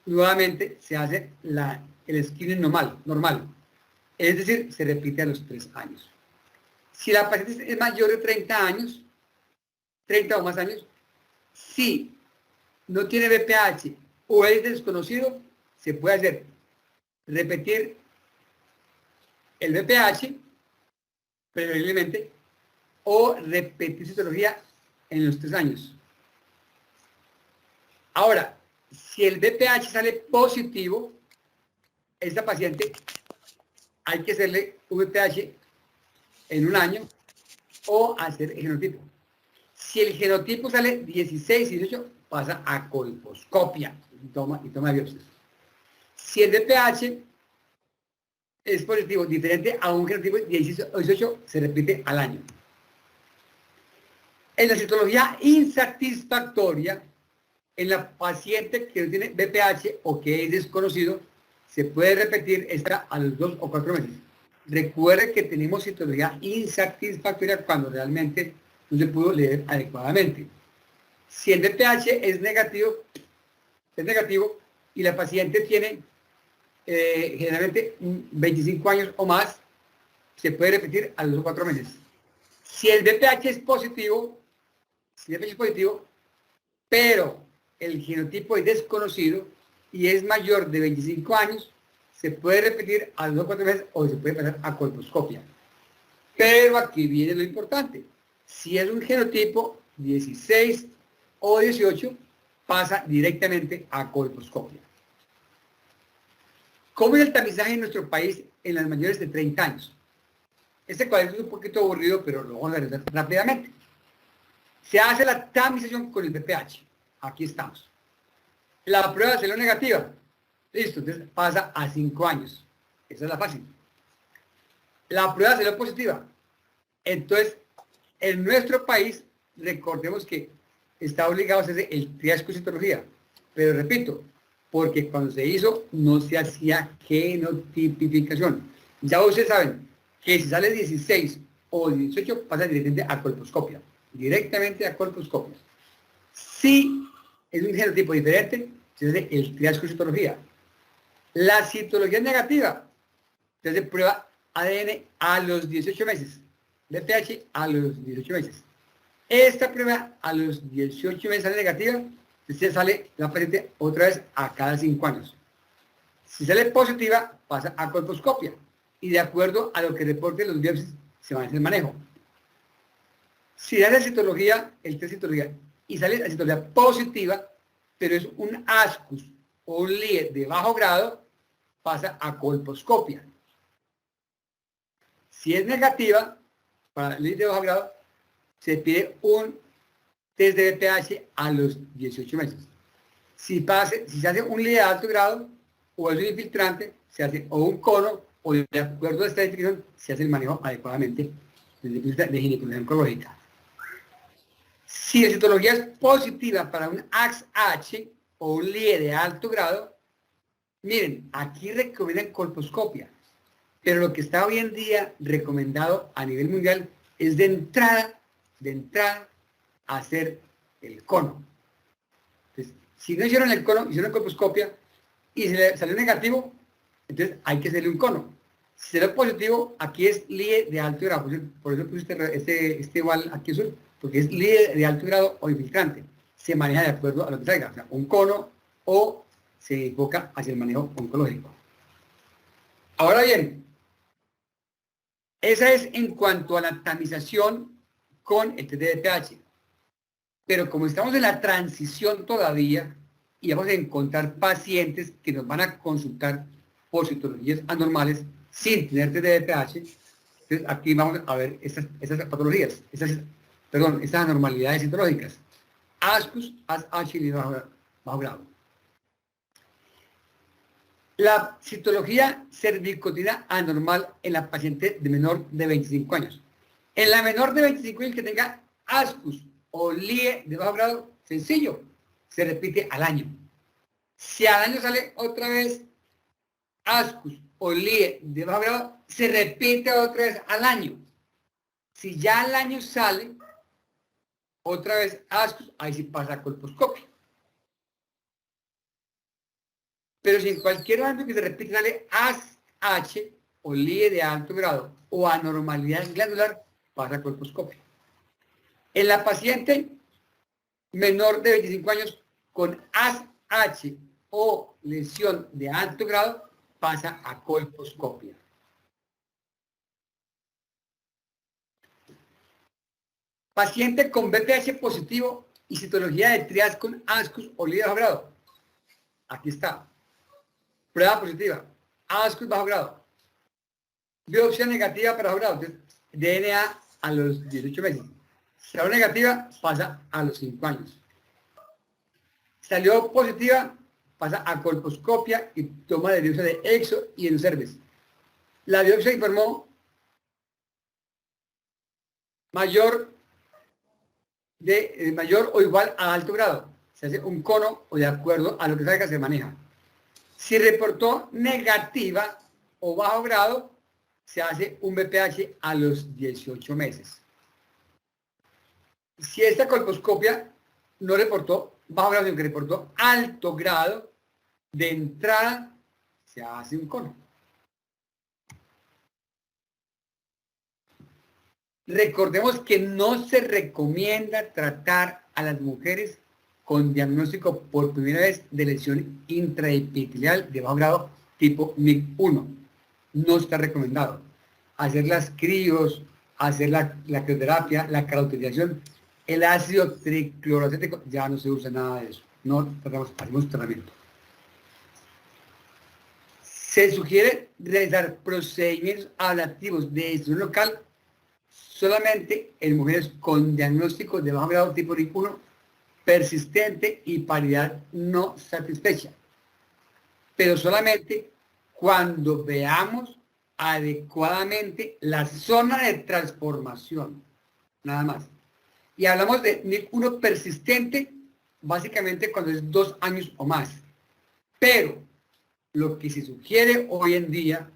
J: nuevamente se hace el screening normal. Es decir, se repite a los 3 años. Si la paciente es mayor de 30 años, 30 o más años, si no tiene VPH o es desconocido, se puede hacer repetir el VPH, preferiblemente, o repetir citología en los 3 años. Ahora, si el VPH sale positivo, esta paciente hay que hacerle VPH en 1 año o hacer el genotipo. Si el genotipo sale 16 y 18, pasa a colposcopia y toma biopsias. Si el VPH es positivo, diferente a un genotipo 16 o 18, se repite al año. En la citología insatisfactoria, en la paciente que no tiene VPH o que es desconocido, se puede repetir esta a los 2 o 4 meses. Recuerde que tenemos citología insatisfactoria cuando realmente no se pudo leer adecuadamente. Si el VPH es negativo y la paciente tiene generalmente 25 años o más, se puede repetir a los 2 o 4 meses. Si el VPH es positivo, pero el genotipo es desconocido y es mayor de 25 años, se puede repetir a los 2 o 4 meses o se puede pasar a colposcopia. Pero aquí viene lo importante. Si es un genotipo 16 o 18, pasa directamente a colposcopia. ¿Cómo es el tamizaje en nuestro país en las mayores de 30 años? Este cuadro es un poquito aburrido, pero lo vamos a ver rápidamente. Se hace la tamización con el VPH. Aquí estamos. La prueba de célula negativa. Listo, entonces pasa a 5 años. Esa es la fácil. La prueba de célula positiva. Entonces, en nuestro país, recordemos que está obligado a hacerse el triage con citología. Pero repito, porque cuando se hizo no se hacía genotipificación. Ya ustedes saben que si sale 16 o 18 pasa directamente a colposcopia. Directamente a colposcopia. Si es un genotipo diferente, se hace el triage con citología. La citología negativa, se hace prueba ADN a los 18 meses. VPH a los 18 meses. Esta prueba a los 18 meses sale negativa, entonces sale la paciente otra vez a cada 5 años. Si sale positiva, pasa a colposcopia. Y de acuerdo a lo que reporten los biopsias, se va a hacer el manejo. Si sale citología, el test de citología, y sale la citología positiva, pero es un ascus o un LIE de bajo grado, pasa a colposcopia. Si es negativa, para el de bajo grado, se pide un test de BPH a los 18 meses. Si se hace un LIE de alto grado o es un infiltrante, se hace o un cono o de acuerdo a esta definición se hace el manejo adecuadamente desde el punto de vista de ginecología oncológica. Si la citología es positiva para un AXH o un LIE de alto grado, miren, aquí recomiendan colposcopia, pero lo que está hoy en día recomendado a nivel mundial es de entrada, hacer el cono. Entonces, si no hicieron el cono, hicieron colposcopia y se le salió negativo, entonces hay que hacerle un cono. Si salió positivo, aquí es LIE de alto grado, por eso puse este igual aquí azul, porque es LIE de alto grado o infiltrante. Se maneja de acuerdo a lo que salga, o sea, un cono o se enfoca hacia el manejo oncológico. Ahora bien, esa es en cuanto a la tamización con el test de BPH. Pero como estamos en la transición todavía, y vamos a encontrar pacientes que nos van a consultar por citologías anormales sin tener test de BPH, entonces aquí vamos a ver esas patologías, esas anormalidades citológicas. ASCUS, ASH y bajo grado. La citología cervicotina anormal en la paciente de menor de 25 años. En la menor de 25 años que tenga ASCUS o LIE de bajo grado, sencillo, se repite al año. Si al año sale otra vez ASCUS o LIE de bajo grado, se repite otra vez al año. Si ya al año sale otra vez ASCUS, ahí sí pasa colposcopia. Pero si en cualquier año que se repite sale ASH o LIE de alto grado o anormalidad glandular, pasa colposcopia. En la paciente menor de 25 años con ASH o lesión de alto grado, pasa a colposcopia. Paciente con BPH positivo y citología de trias con ASCUS o LIE de bajo grado. Aquí está. Prueba positiva. ASCUS bajo grado. Biopsia negativa para bajo grado. Entonces, DNA a los 18 meses. Si salió negativa, pasa a los 5 años. Salió positiva, pasa a colposcopia y toma de biopsia de exo y endocerves. La biopsia informó mayor o igual a alto grado. Se hace un cono o de acuerdo a lo que salga se maneja. Si reportó negativa o bajo grado, se hace un BPH a los 18 meses. Si esta colposcopia no reportó bajo grado, sino que reportó alto grado, de entrada se hace un cono. Recordemos que no se recomienda tratar a las mujeres con diagnóstico por primera vez de lesión intraepitelial de bajo grado tipo MIC-1. No está recomendado. Hacer las crios, hacer la crioterapia, la cauterización, el ácido tricloroacético, ya no se usa nada de eso. No hacemos tratamiento. Se sugiere realizar procedimientos ablativos de destrucción local solamente en mujeres con diagnóstico de bajo grado tipo MIC-1 persistente y paridad no satisfecha, pero solamente cuando veamos adecuadamente la zona de transformación, nada más. Y hablamos de MIC-1 persistente, básicamente cuando es 2 años o más. Pero lo que se sugiere hoy en día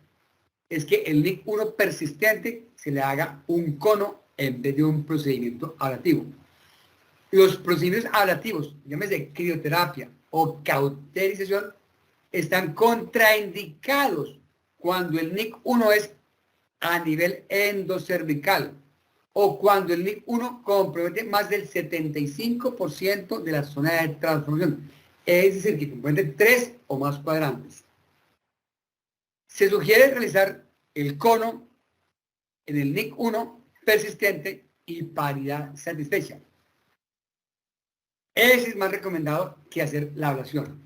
J: es que el MIC-1 persistente se le haga un cono en vez de un procedimiento ablativo. Los procedimientos ablativos, llámese crioterapia o cauterización, están contraindicados cuando el MIC-1 es a nivel endocervical o cuando el MIC-1 compromete más del 75% de la zona de transformación, es decir, que compromete 3 o más cuadrantes. Se sugiere realizar el cono en el MIC-1 persistente y paridad satisfecha. Ese es más recomendado que hacer la ablación.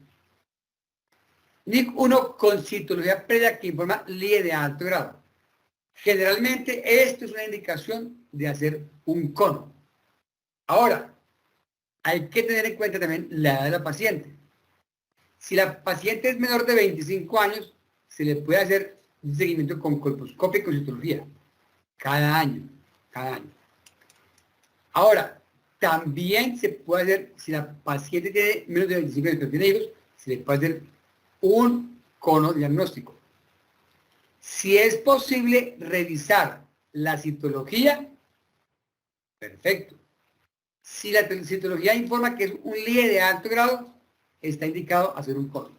J: MIC-1 con citología previa que informa LIE de alto grado. Generalmente esto es una indicación de hacer un cono. Ahora, hay que tener en cuenta también la edad de la paciente. Si la paciente es menor de 25 años, se le puede hacer un seguimiento con colposcopia y con citología. Cada año. Ahora, también se puede hacer, si la paciente tiene menos de 25 años pero tiene hijos, se le puede hacer un cono diagnóstico. Si es posible revisar la citología, perfecto. Si la citología informa que es un LIE de alto grado, está indicado hacer un cono.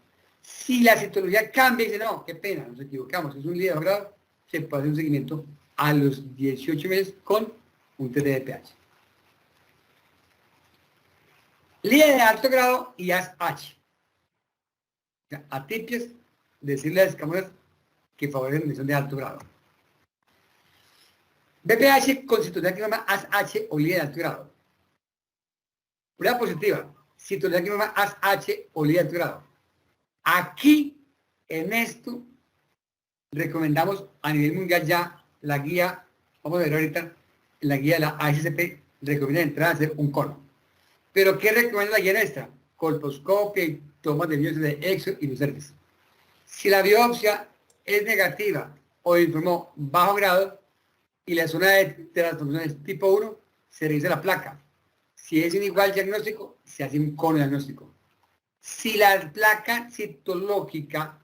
J: Si la citología cambia y dice, no, qué pena, nos equivocamos, es un LIE de alto grado, se puede hacer un seguimiento a los 18 meses con un test de pH. LIE de alto grado y ASH. Atipias de células escamosas que favorecen la lesión de alto grado. BPH con citología que llama ASH o LIE de alto grado. Prueba positiva, citología que llama ASH o LIE de alto grado. Aquí, en esto, recomendamos a nivel mundial ya la guía, vamos a ver ahorita, la guía de la ASCP recomienda entrar a hacer un cono. Pero ¿qué recomienda la guía nuestra? Colposcopia y tomas de biopsia de exo y lucernes. Si la biopsia es negativa o informó bajo grado y la zona de transformación es tipo 1, se revisa la placa. Si es inigual diagnóstico, se hace un cono diagnóstico. Si la placa citológica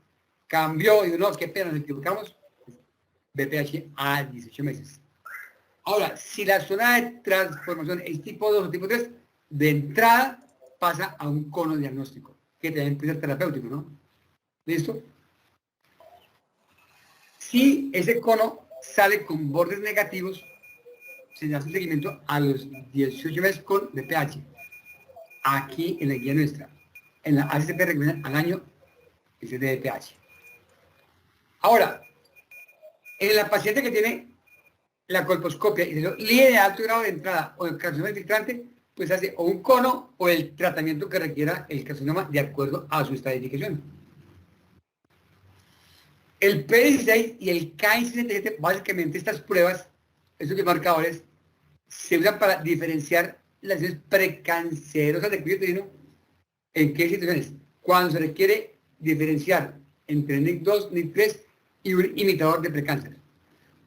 J: cambió y no, qué pena, nos equivocamos, BPH a 18 meses. Ahora, si la zona de transformación es tipo 2 o tipo 3, de entrada pasa a un cono diagnóstico, que también puede ser terapéutico, ¿no? ¿Listo? Si ese cono sale con bordes negativos, se hace un seguimiento a los 18 meses con BPH. Aquí en la guía nuestra. En la ACCP recomiendan al año ese de BPH. Ahora, en la paciente que tiene la colposcopia y el LIE de alto grado de entrada o el carcinoma infiltrante, pues hace o un cono o el tratamiento que requiera el carcinoma de acuerdo a su estratificación. El P16 y el K67, básicamente estas pruebas, estos marcadores, se usan para diferenciar las lesiones precancerosas de cuello uterino. ¿En qué situaciones? Cuando se requiere diferenciar entre NIC2, NIC3 y un imitador de precáncer.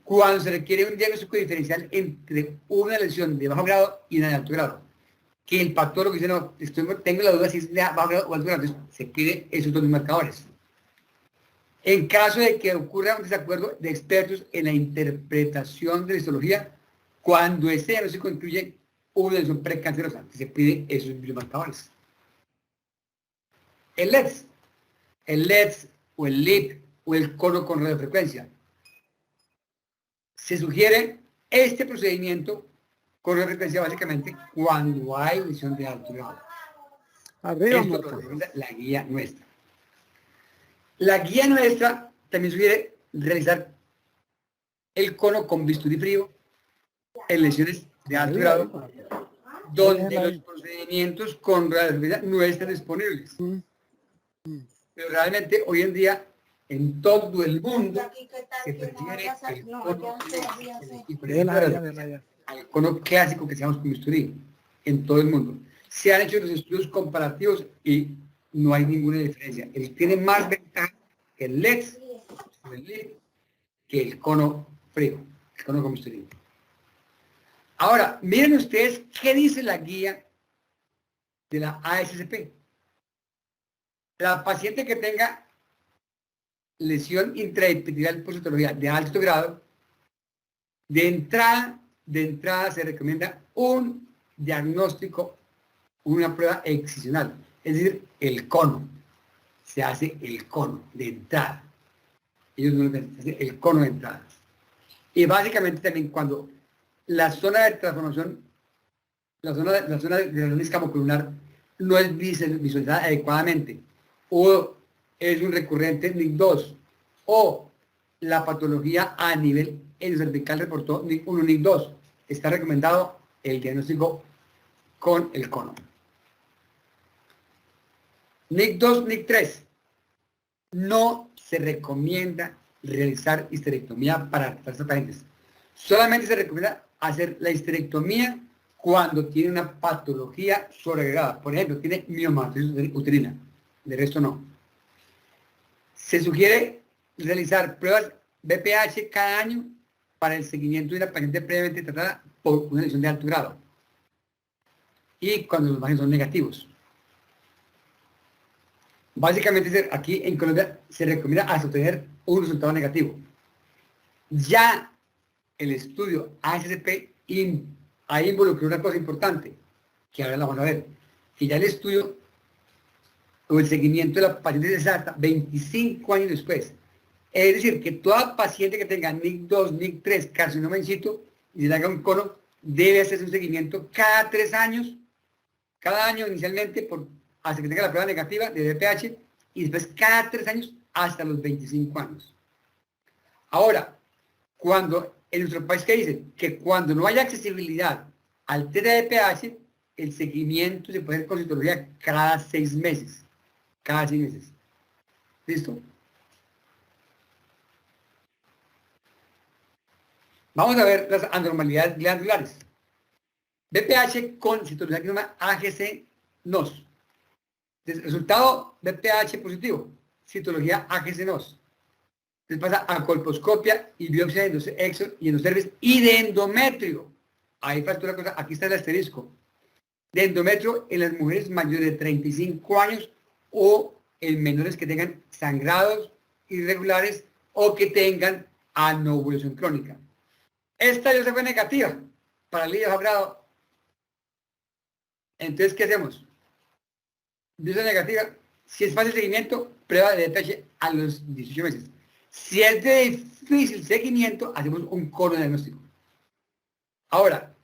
J: Cuando se requiere un diagnóstico diferencial entre una lesión de bajo grado y una de alto grado. Que el patólogo dice, no, tengo la duda si es de bajo grado o alto grado, entonces se pide esos dos marcadores. En caso de que ocurra un desacuerdo de expertos en la interpretación de la histología, cuando este diagnóstico incluye una lesión precancerosa, se pide esos biomarcadores. El LEDS o el LIP o el cono con radiofrecuencia. Se sugiere este procedimiento con radiofrecuencia básicamente cuando hay lesión de alto grado. Esto lo recomienda la guía nuestra. La guía nuestra también sugiere realizar el cono con bisturí frío en lesiones de alto grado, donde los procedimientos con radiofrecuencia no están disponibles. Pero realmente hoy en día en todo el mundo se prefiere el cono al cono clásico que se llama con bisturí en todo el mundo. Se han hecho los estudios comparativos y no hay ninguna diferencia. Él tiene más ventaja que el LEDS, que el cono frío, el cono con bisturí. Ahora, miren ustedes qué dice la guía de la ASCP. La paciente que tenga lesión intraepitelial por citología de alto grado, de entrada se recomienda un diagnóstico, una prueba excisional, es decir, el cono. Se hace el cono de entrada. Ellos no lo ven, se hace el cono de entrada. Y básicamente también cuando la zona de transformación, la zona de la escamocolunar no es visualizada adecuadamente, o es un recurrente NIC2, o la patología a nivel cervical reportó NIC1, NIC2, está recomendado el diagnóstico con el cono. NIC2, NIC3, no se recomienda realizar histerectomía para tratar estos pacientes. Solamente se recomienda hacer la histerectomía cuando tiene una patología sobreagregada. Por ejemplo, tiene miomatosis uterina. De resto no. Se sugiere realizar pruebas BPH cada año para el seguimiento de una paciente previamente tratada por una lesión de alto grado. Y cuando los márgenes son negativos. Básicamente aquí en Colombia se recomienda hasta obtener un resultado negativo. Ya el estudio ASCP ahí involucró una cosa importante, que ahora la vamos a ver, que ya el estudio o el seguimiento de la paciente se trata 25 años después. Es decir, que toda paciente que tenga NIC2, NIC3, carcinoma in situ, y se le haga un cono, debe hacerse un seguimiento cada 3 años, cada año inicialmente, hasta que tenga la prueba negativa de BPH, y después cada 3 años hasta los 25 años. Ahora, cuando en nuestro país que dicen que cuando no haya accesibilidad al test de BPH, el seguimiento se puede hacer con citología cada 6 meses. Cada 6 meses. ¿Listo? Vamos a ver las anormalidades glandulares. BPH con citología que se llama AGC-NOS. Resultado BPH positivo, citología AGC-NOS. Entonces pasa a colposcopia y biopsia de exo y endocervix y de endometrio. Ahí falta una cosa, aquí está el asterisco. De endometrio en las mujeres mayores de 35 años o en menores que tengan sangrados irregulares o que tengan anovulación crónica. Esta ya se fue negativa para el líder grado. Entonces, ¿qué hacemos? Biopsia negativa. Si es fácil seguimiento, prueba de BPH a los 18 meses. Si es de difícil seguimiento, hacemos un cono diagnóstico. Ahora,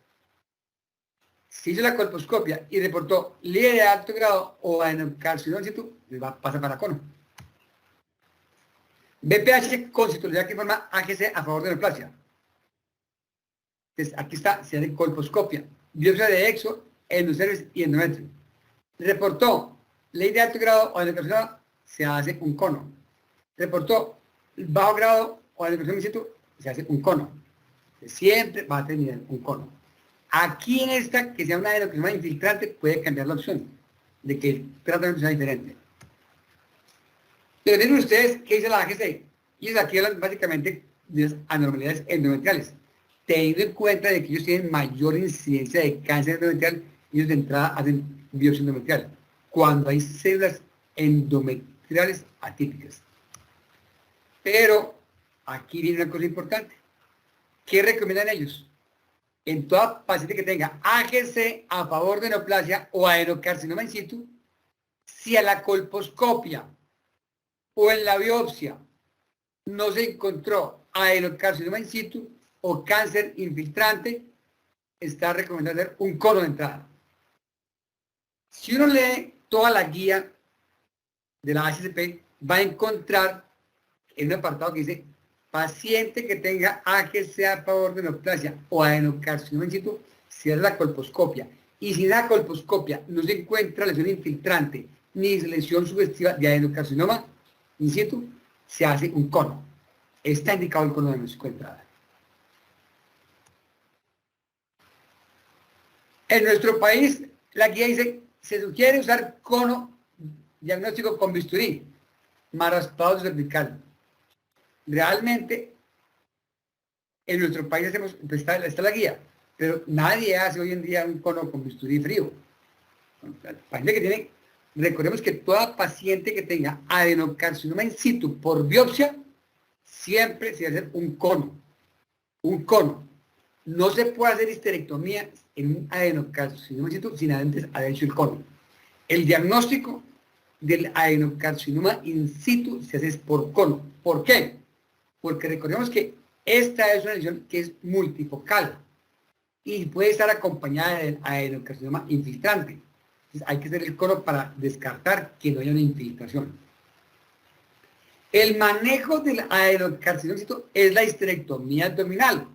J: si hizo la colposcopia y reportó líder de alto grado o adenocarcinoma in situ, le va a pasar para cono. BPH con citología que informa AGC a favor de neoplasia. Entonces, aquí está, se hace colposcopia, biopsia de exo, endocervix y endometrio. Reportó ley de alto grado o adenocarcinoma, se hace un cono. Reportó bajo grado o adenocarcinoma in situ, se hace un cono. Siempre va a tener un cono. Aquí en esta, que sea una adenocarcinoma infiltrante, puede cambiar la opción de que el tratamiento sea diferente. Pero miren ustedes qué dice la AGC. Y aquí hablan básicamente de las anormalidades endometriales, teniendo en cuenta de que ellos tienen mayor incidencia de cáncer endometrial, ellos de entrada hacen biopsia endometrial, cuando hay células endometriales atípicas. Pero aquí viene una cosa importante. ¿Qué recomiendan ellos? En toda paciente que tenga AGC a favor de neoplasia o adenocarcinoma in situ, si a la colposcopia o en la biopsia no se encontró adenocarcinoma in situ o cáncer infiltrante, está recomendado hacer un cono de entrada. Si uno lee toda la guía de la ASCP, va a encontrar en un apartado que dice paciente que tenga AGC a favor de neoplasia o adenocarcinoma in situ, se hace la colposcopia. Y si en la colposcopia no se encuentra lesión infiltrante ni lesión sugestiva de adenocarcinoma in situ, se hace un cono. Está indicado el cono diagnóstico de entrada. En nuestro país, la guía dice, se sugiere usar cono diagnóstico con bisturí, más raspado cervical. Realmente, en nuestro país hacemos, pues está la guía, pero nadie hace hoy en día un cono con bisturí frío. La paciente que tiene, recordemos que toda paciente que tenga adenocarcinoma in situ por biopsia, siempre se debe hacer un cono. Un cono. No se puede hacer histerectomía en un adenocarcinoma in situ sin antes haber hecho el cono. El diagnóstico del adenocarcinoma in situ se hace por cono. ¿Por qué? Porque recordemos que esta es una lesión que es multifocal y puede estar acompañada del adenocarcinoma infiltrante. Entonces hay que hacer el cono para descartar que no haya una infiltración. El manejo del adenocarcinoma in situ es la histerectomía abdominal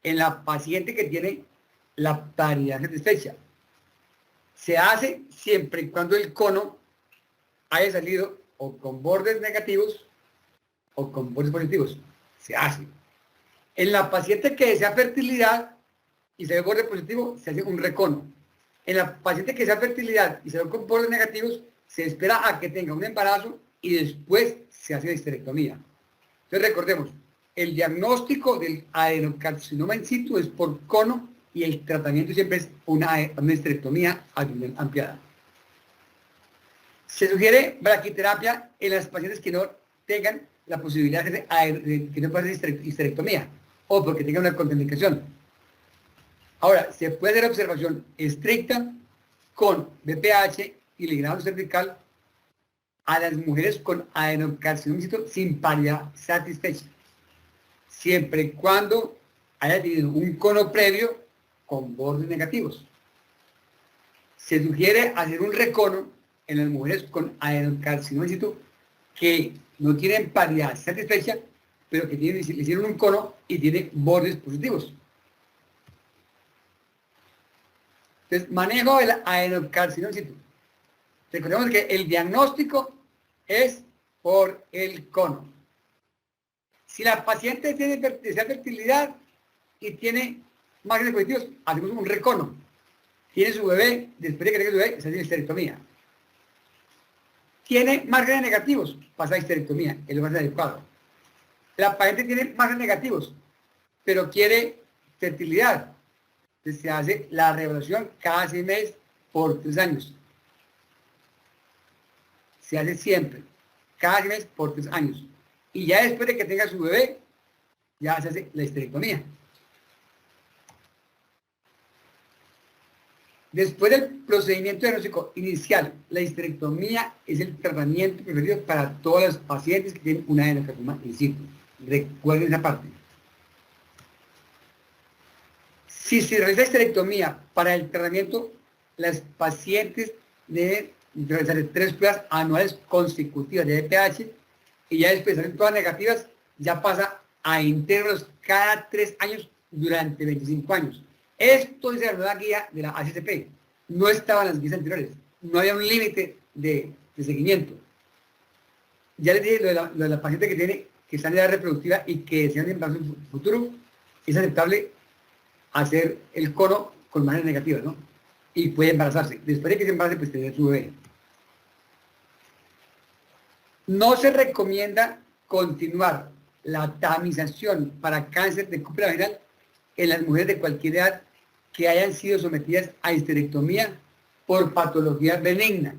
J: en la paciente que tiene la paridad satisfecha. Se hace siempre y cuando el cono haya salido o con bordes negativos o con bordes positivos. Se hace. En la paciente que desea fertilidad y se ve borde positivo, se hace un recono. En la paciente que desea fertilidad y se ve con bordes negativos, se espera a que tenga un embarazo y después se hace la histerectomía. Entonces recordemos, el diagnóstico del adenocarcinoma in situ es por cono y el tratamiento siempre es una histerectomía ampliada. Se sugiere braquiterapia en las pacientes que no tengan la posibilidad de que no puedan hacer histerectomía o porque tengan una contraindicación. Ahora, se puede hacer observación estricta con BPH y ligrado cervical a las mujeres con adenocarcinoma in situ sin paridad satisfecha, siempre y cuando haya tenido un cono previo con bordes negativos. Se sugiere hacer un recono en las mujeres con adenocarcinoma in situ que no tienen paridad satisfecha, pero que le hicieron un cono y tiene bordes positivos. Entonces, manejo del adenocarcinoma in situ. Recordemos que el diagnóstico es por el cono. Si la paciente desea fertilidad y tiene márgenes positivos, hacemos un recono. Tiene su bebé, después de que tenga su bebé, se hace histerectomía. Tiene márgenes negativos, pasa a histerectomía, es lo más adecuado. La paciente tiene márgenes negativos, pero quiere fertilidad. Entonces se hace la reevaluación cada 6 meses por 3 años. Se hace siempre, cada 6 meses por 3 años. Y ya después de que tenga su bebé, ya se hace la histerectomía. Después del procedimiento diagnóstico inicial, la histerectomía es el tratamiento preferido para todas las pacientes que tienen una adenocarcinoma in situ. Recuerden esa parte. Si se realiza histerectomía para el tratamiento, las pacientes deben realizar 3 pruebas anuales consecutivas de BPH y ya después de salen todas negativas, ya pasa a intervalos cada 3 años durante 25 años. Esto es la nueva guía de la ACCP. No estaba en las guías anteriores. No había un límite de seguimiento. Ya les dije lo de la paciente que está en edad reproductiva y que desea un embarazo en futuro, es aceptable hacer el cono con maneras negativas, ¿no? Y puede embarazarse. Después de que se embarace, pues tener su bebé. No se recomienda continuar la tamización para cáncer de cúpula vaginal en las mujeres de cualquier edad que hayan sido sometidas a histerectomía por patología benigna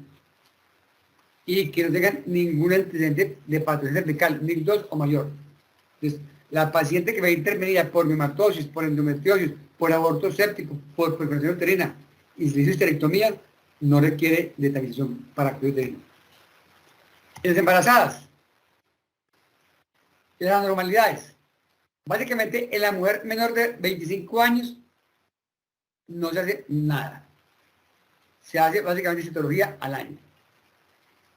J: y que no tengan ningún antecedente de patología cervical, NIC 2 o mayor. Entonces, la paciente que va intervenida por miomatosis, por endometriosis, por aborto séptico, por perforación uterina y se hizo histerectomía, no requiere de tamización para cuidado uterino. En las embarazadas, las anormalidades. Básicamente, en la mujer menor de 25 años no se hace nada. Se hace básicamente citología al año.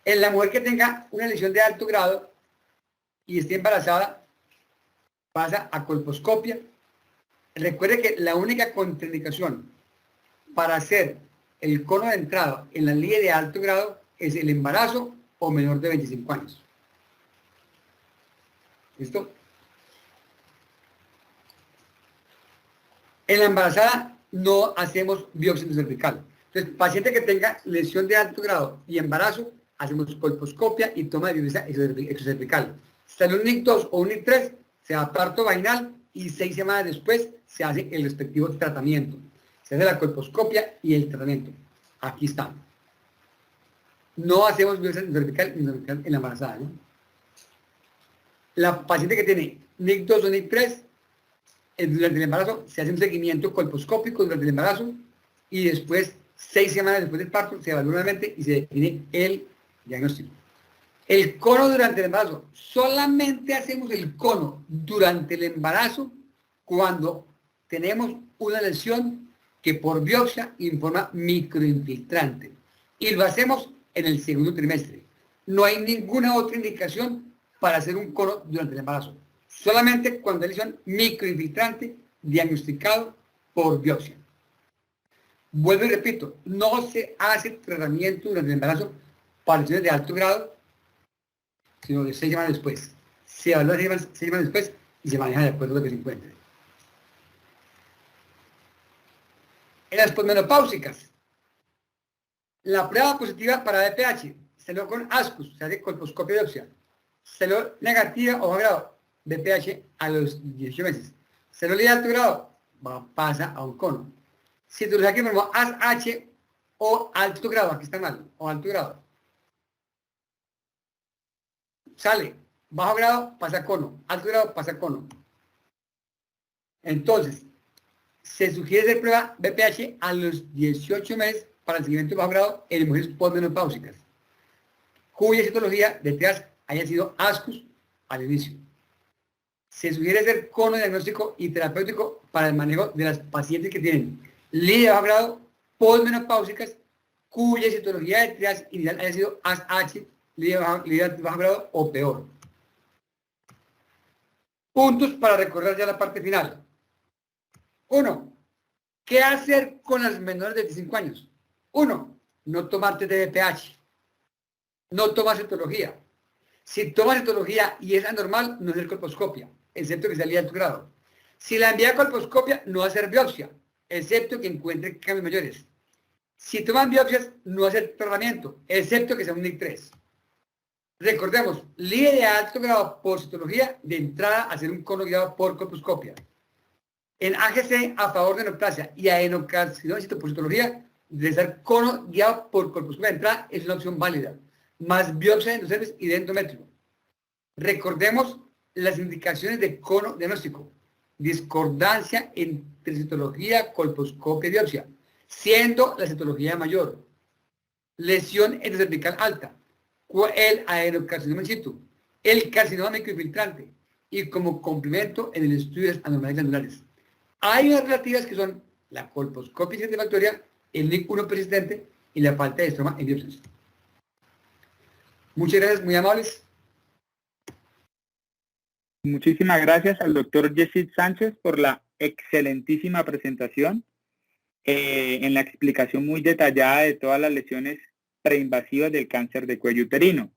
J: En la mujer que tenga una lesión de alto grado y esté embarazada, pasa a colposcopia. Recuerde que la única contraindicación para hacer el cono de entrada en la línea de alto grado es el embarazo o menor de 25 años. ¿Listo? En la embarazada no hacemos biopsia cervical. Entonces, paciente que tenga lesión de alto grado y embarazo, hacemos colposcopia y toma de biopsia exocervical. Si sale un NIC 2 o un NIC 3, se da parto vaginal y 6 semanas después se hace el respectivo tratamiento. Se hace la colposcopia y el tratamiento. Aquí está. No hacemos biopsia cervical en la embarazada, ¿no? La paciente que tiene NIC 2 o NIC 3, durante el embarazo se hace un seguimiento colposcópico durante el embarazo y después, 6 semanas después del parto, se evalúa nuevamente y se define el diagnóstico. El cono durante el embarazo. Solamente hacemos el cono durante el embarazo cuando tenemos una lesión que por biopsia informa microinfiltrante. Y lo hacemos en el segundo trimestre. No hay ninguna otra indicación para hacer un cono durante el embarazo. Solamente cuando hay lesión microinfiltrante diagnosticado por biopsia. Vuelvo y repito, no se hace tratamiento durante el embarazo para lesiones de alto grado, sino de 6 semanas después. se evalúa 6 semanas después y se maneja de acuerdo a lo que se encuentre. En las posmenopáusicas, la prueba positiva para BPH salió con ASCUS, se hace colposcopia de biopsia. Salió negativa o bajo grado, BPH a los 18 meses. Salió de alto grado, pasa a un cono. Citología que formó ASH o alto grado, aquí está mal, o alto grado. Sale, bajo grado, pasa a cono, alto grado, pasa a cono. Entonces, se sugiere hacer prueba BPH a los 18 meses para el seguimiento de bajo grado en mujeres posmenopáusicas, cuya citología detrás haya sido ASCUS al inicio. Se sugiere hacer cono diagnóstico y terapéutico para el manejo de las pacientes que tienen línea de bajo grado posmenopáusicas, cuya citología detrás inicial haya sido ASH, línea de bajo grado o peor. Puntos para recordar ya la parte final. 1. ¿Qué hacer con las menores de 25 años? 1. No tomar test de BPH. No tomar citología. Si toma citología y es anormal, no hacer colposcopia, excepto que sea de alto grado. Si la envía a colposcopia, no hacer biopsia, excepto que encuentre cambios mayores. Si toman biopsias, no hacer tratamiento, excepto que sea un NIC3. Recordemos, líder de alto grado por citología, de entrada hacer un cono guiado por colposcopia. En AGC, a favor de neoplasia y adenocarcinoma por citología, realizar cono guiado por colposcopia de entrada es una opción válida, más biopsia de endocervix y de endometrio. Recordemos las indicaciones de cono diagnóstico. Discordancia entre citología, colposcopia y biopsia, siendo la citología mayor. Lesión endocervical alta, el adenocarcinoma in situ, el carcinoma microinfiltrante y como complemento en el estudio de las anomalías glandulares. Hay unas relativas que son la colposcopia satisfactoria, el NIC1 persistente y la falta de estroma en biopsias. Muchas gracias, muy amables.
F: Muchísimas gracias al doctor Yesid Sánchez por la excelentísima presentación, en la explicación muy detallada de todas las lesiones preinvasivas del cáncer de cuello uterino.